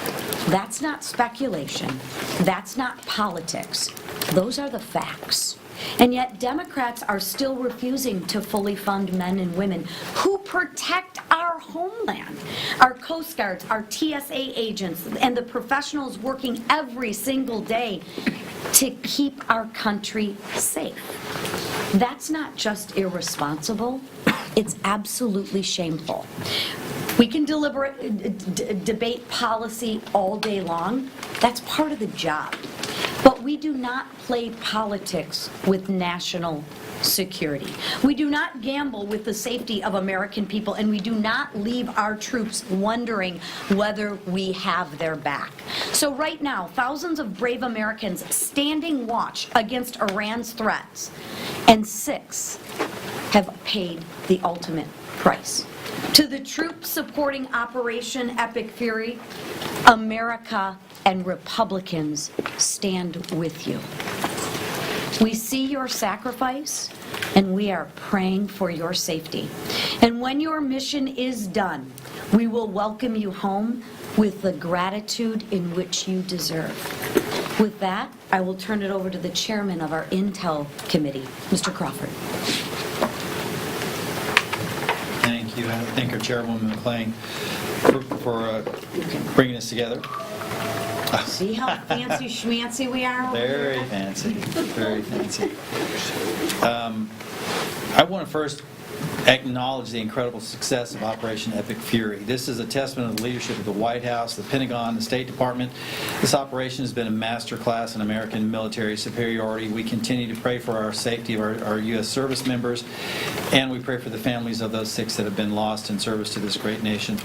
That's not speculation. That's not politics. Those are the facts. And yet Democrats are still refusing to fully fund men and women who protect our homeland, our Coast Guards, our TSA agents, and the professionals working every single day to keep our country safe. That's not just irresponsible, it's absolutely shameful. We can debate policy all day long. That's part of the job. But we do not play politics with national security. We do not gamble with the safety of American people, and we do not leave our troops wondering whether we have their back. So right now, thousands of brave Americans standing watch against Iran's threats, and 6 have paid the ultimate price. To the troops supporting Operation Epic Fury, America and Republicans stand with you. We see your sacrifice, and we are praying for your safety. And when your mission is done, we will welcome you home with the gratitude in which you deserve. With that, I will turn it over to the chairman of our Intel Committee, Mr. Crawford. Thank you. I thank our Chairwoman McLean for bringing us together. See how fancy schmancy we are over Very here? fancy. Very fancy. I want to first acknowledge the incredible success of Operation Epic Fury. This is a testament of the leadership of the White House, the Pentagon, the State Department. This operation has been a masterclass in American military superiority. We continue to pray for our safety of our U.S. service members, and we pray for the families of those 6 that have been lost in service to this great nation.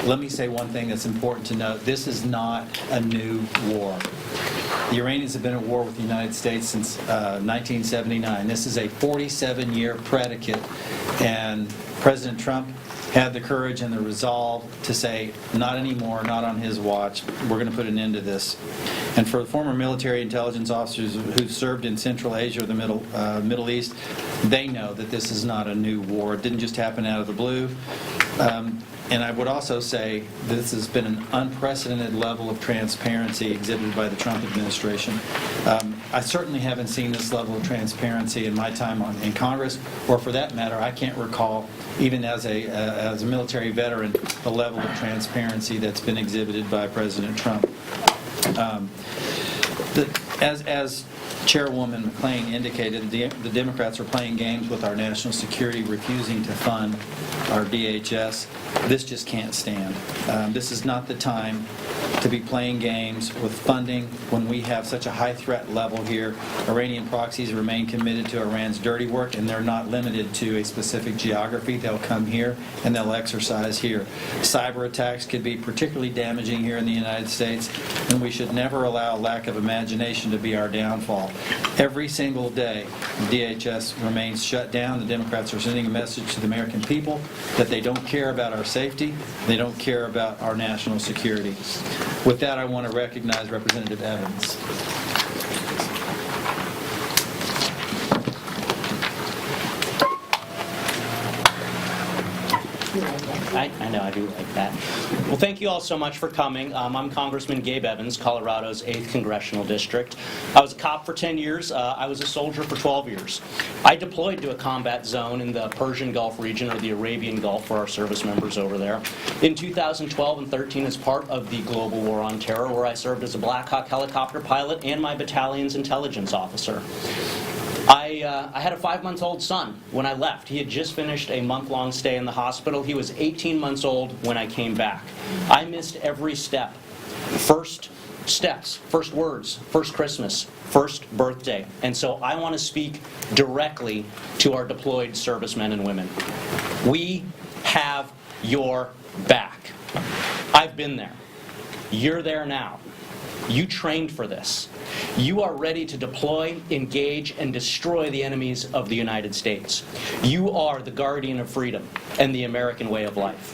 Let me say one thing that's important to note. This is not a new war. The Iranians have been at war with the United States since 1979. This is a 47-year predicate, and President Trump had the courage and the resolve to say, not anymore, not on his watch, we're going to put an end to this. And for the former military intelligence officers who served in Central Asia or the Middle East, they know that this is not a new war. It didn't just happen out of the blue. And I would also say this has been an unprecedented level of transparency exhibited by the Trump administration. I certainly haven't seen this level of transparency in my time in Congress, or for that matter, I can't recall, even as a military veteran, the level of transparency that's been exhibited by President Trump. As Chairwoman McLean indicated, the Democrats are playing games with our national security, refusing to fund our DHS. This just can't stand. This is not the time to be playing games with funding when we have such a high threat level here. Iranian proxies remain committed to Iran's dirty work, and they're not limited to a specific geography. They'll come here and they'll exercise here. Cyber attacks could be particularly damaging here in the United States, and we should never allow lack of imagination to be our downfall. Every single day, DHS remains shut down. The Democrats are sending a message to the American people that they don't care about our safety, they don't care about our national security. With that, I want to recognize Representative Evans. I know, I do like that. Well, thank you all so much for coming. I'm Congressman Gabe Evans, Colorado's 8th Congressional District. I was a cop for 10 years. I was a soldier for 12 years. I deployed to a combat zone in the Persian Gulf region, or the Arabian Gulf for our service members over there, in 2012 and 13 as part of the global war on terror, where I served as a Black Hawk helicopter pilot and my battalion's intelligence officer. I had a 5-month-old son when I left. He had just finished a month-long stay in the hospital. He was 18 months old when I came back. I missed every step. First steps, first words, first Christmas, first birthday. And so I want to speak directly to our deployed servicemen and women. We have your back. I've been there. You're there now. You trained for this. You are ready to deploy, engage, and destroy the enemies of the United States. You are the guardian of freedom and the American way of life.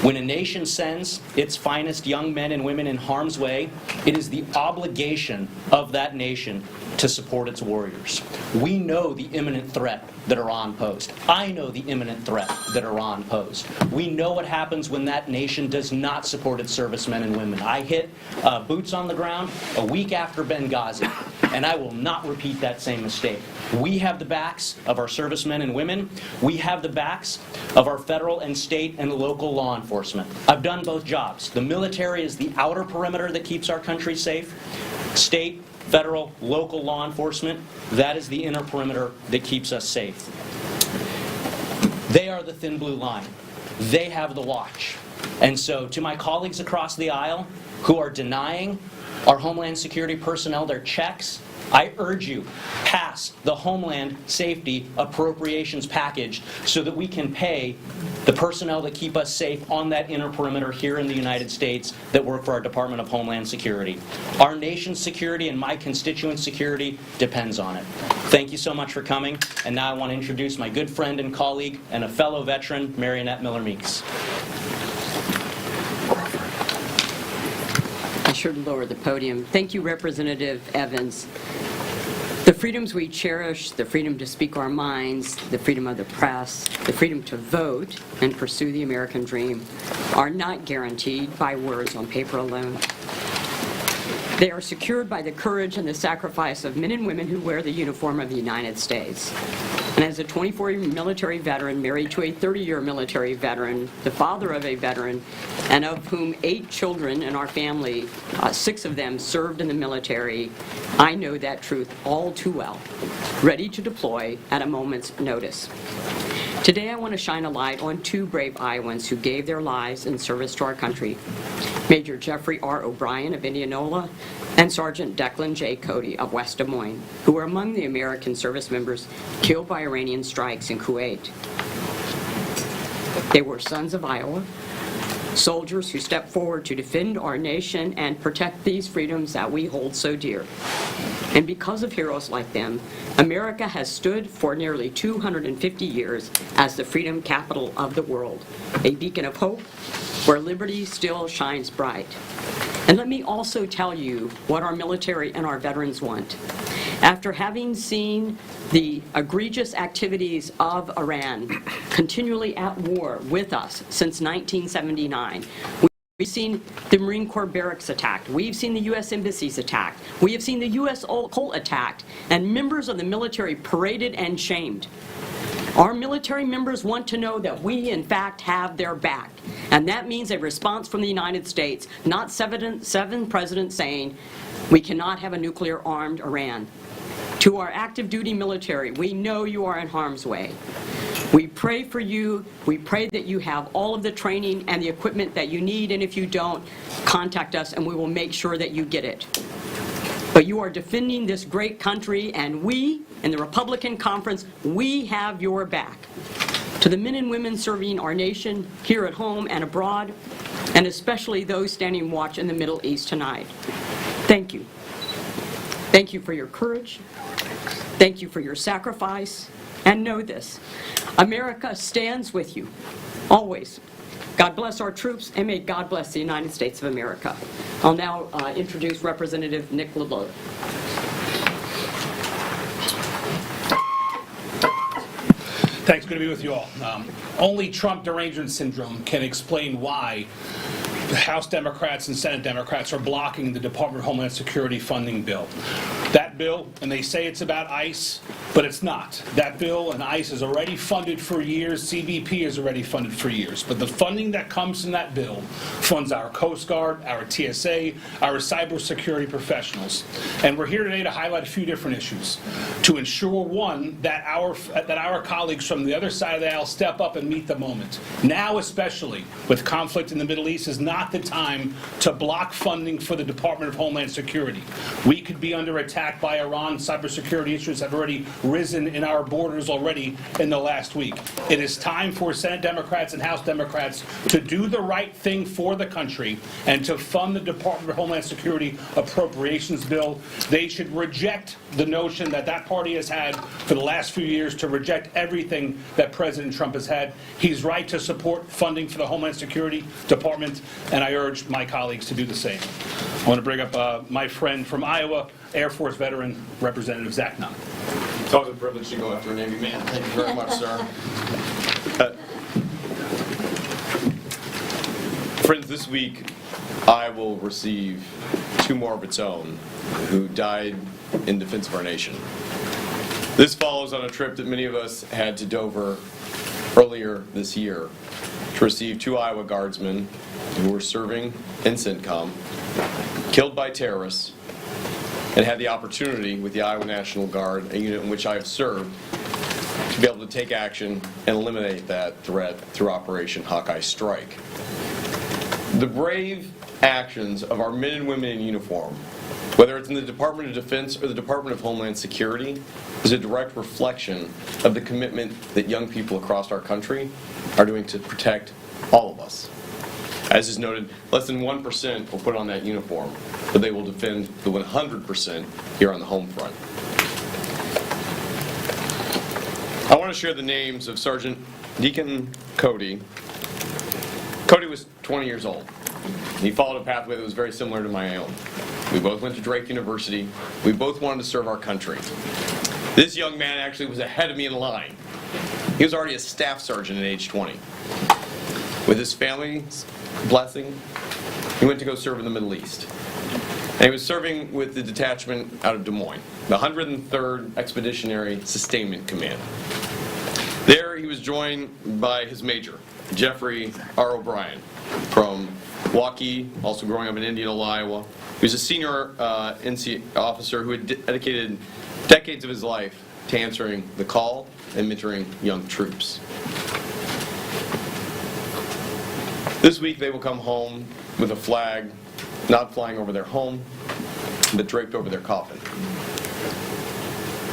When a nation sends its finest young men and women in harm's way, it is the obligation of that nation to support its warriors. We know the imminent threat that Iran posed. I know the imminent threat that Iran posed. We know what happens when that nation does not support its servicemen and women. I hit boots on the ground a week after Benghazi, and I will not repeat that same mistake. We have the backs of our servicemen and women. We have the backs of our federal and state and local law enforcement. I've done both jobs. The military is the outer perimeter that keeps our country safe. State, federal, local law enforcement, that is the inner perimeter that keeps us safe. They are the thin blue line. They have the watch. And so to my colleagues across the aisle who are denying our Homeland Security personnel their checks, I urge you, pass the Homeland Safety Appropriations Package so that we can pay the personnel that keep us safe on that inner perimeter here in the United States that work for our Department of Homeland Security. Our nation's security and my constituents' security depends on it. Thank you so much for coming, and now I want to introduce my good friend and colleague and a fellow veteran, Marionette Miller-Meeks. I should lower the podium. Thank you, Representative Evans. The freedoms we cherish, the freedom to speak our minds, the freedom of the press, the freedom to vote and pursue the American dream are not guaranteed by words on paper alone. They are secured by the courage and the sacrifice of men and women who wear the uniform of the United States. And as a 24-year military veteran, married to a 30-year military veteran, the father of a veteran, and of whom 8 children in our family, 6 of them served in the military, I know that truth all too well, ready to deploy at a moment's notice. Today I want to shine a light on 2 brave Iowans who gave their lives in service to our country. Major Jeffrey R. O'Brien of Indianola and Sergeant Declan J. Cody of West Des Moines, who were among the American service members killed by Iranian strikes in Kuwait. They were sons of Iowa, soldiers who stepped forward to defend our nation and protect these freedoms that we hold so dear. And because of heroes like them, America has stood for nearly 250 years as the freedom capital of the world, a beacon of hope where liberty still shines bright. And let me also tell you what our military and our veterans want. After having seen the egregious activities of Iran continually at war with us since 1979, we've seen the Marine Corps barracks attacked. We've seen the U.S. embassies attacked. We have seen the U.S. Colt attacked, and members of the military paraded and shamed. Our military members want to know that we, in fact, have their back. And that means a response from the United States, not seven presidents saying, we cannot have a nuclear-armed Iran. To our active duty military, we know you are in harm's way. We pray for you. We pray that you have all of the training and the equipment that you need, and if you don't, contact us and we will make sure that you get it. But you are defending this great country, and we, in the Republican Conference, we have your back. To the men and women serving our nation here at home and abroad, and especially those standing watch in the Middle East tonight, thank you. Thank you for your courage. Thank you for your sacrifice. And know this, America stands with you, always. God bless our troops, and may God bless the United States of America. I'll now introduce Representative Nick LeBeau. Thanks, good to be with you all. Only Trump derangement syndrome can explain why the House Democrats and Senate Democrats are blocking the Department of Homeland Security funding bill. That bill, and they say it's about ICE, but it's not. That bill and ICE is already funded for years. CBP is already funded for years. But the funding that comes from that bill funds our Coast Guard, our TSA, our cybersecurity professionals. And we're here today to highlight a few different issues. To ensure, one, that our colleagues from the other side of the aisle step up and meet the moment. Now, especially with conflict in the Middle East, is not the time to block funding for the Department of Homeland Security. We could be under attack by Iran. Cybersecurity issues have already risen in our borders already in the last week. It is time for Senate Democrats and House Democrats to do the right thing for the country and to fund the Department of Homeland Security appropriations bill. They should reject the notion that that party has had for the last few years to reject everything that President Trump has had. He's right to support funding for the Homeland Security Department, and I urge my colleagues to do the same. I want to bring up my friend from Iowa, Air Force veteran, Representative Zach Nunn. It's always a privilege to go after a Navy man. Thank you very much, sir. Friends, this week I will receive two more of its own who died in defense of our nation. This follows on a trip that many of us had to Dover earlier this year to receive two Iowa Guardsmen who were serving in CENTCOM, killed by terrorists, and had the opportunity with the Iowa National Guard, a unit in which I have served, to be able to take action and eliminate that threat through Operation Hawkeye Strike. The brave actions of our men and women in uniform, whether it's in the Department of Defense or the Department of Homeland Security, is a direct reflection of the commitment that young people across our country are doing to protect all of us. As is noted, less than 1% will put on that uniform, but they will defend the 100% here on the home front. I want to share the names of Sergeant Deacon Cody. Cody was 20 years old. He followed a pathway that was very similar to my own. We both went to Drake University. We both wanted to serve our country. This young man actually was ahead of me in line. He was already a staff sergeant at age 20. With his family's blessing, he went to go serve in the Middle East. And he was serving with the detachment out of Des Moines, the 103rd Expeditionary Sustainment Command. There he was joined by his major, Jeffrey R. O'Brien, from Waukee, also growing up in Indianola, Iowa. He was a senior NC officer who had dedicated decades of his life to answering the call and mentoring young troops. This week they will come home with a flag not flying over their home, but draped over their coffin.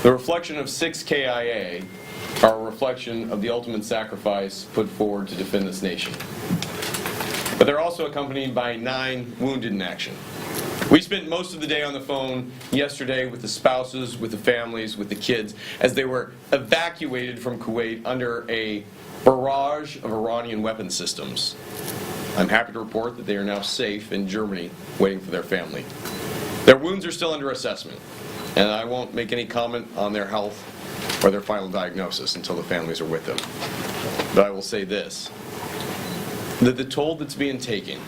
The reflection of 6 KIA are a reflection of the ultimate sacrifice put forward to defend this nation. But they're also accompanied by 9 wounded in action. We spent most of the day on the phone yesterday with the spouses, with the families, with the kids, as they were evacuated from Kuwait under a barrage of Iranian weapon systems. I'm happy to report that they are now safe in Germany, waiting for their family. Their wounds are still under assessment, and I won't make any comment on their health or their final diagnosis until the families are with them. But I will say this, that the toll that's being taken,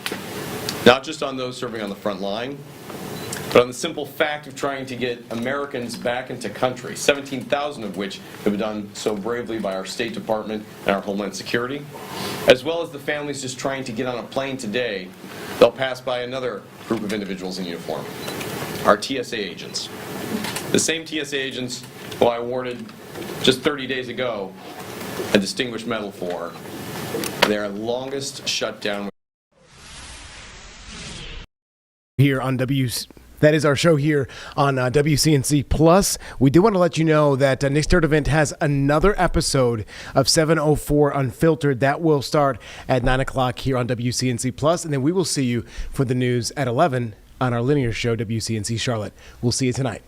not just on those serving on the front line, but on the simple fact of trying to get Americans back into country, 17,000 of which have been done so bravely by our State Department and our Homeland Security, as well as the families just trying to get on a plane today. They'll pass by another group of individuals in uniform, our TSA agents. The same TSA agents who I awarded just 30 days ago a Distinguished Medal for their longest shutdown. Here on that is our show here on WCNC Plus. We do want to let you know that Nick Sturdivant has another episode of 704 Unfiltered that will start at 9 o'clock here on WCNC Plus, and then we will see you for the news at 11 on our linear show, WCNC Charlotte. We'll see you tonight.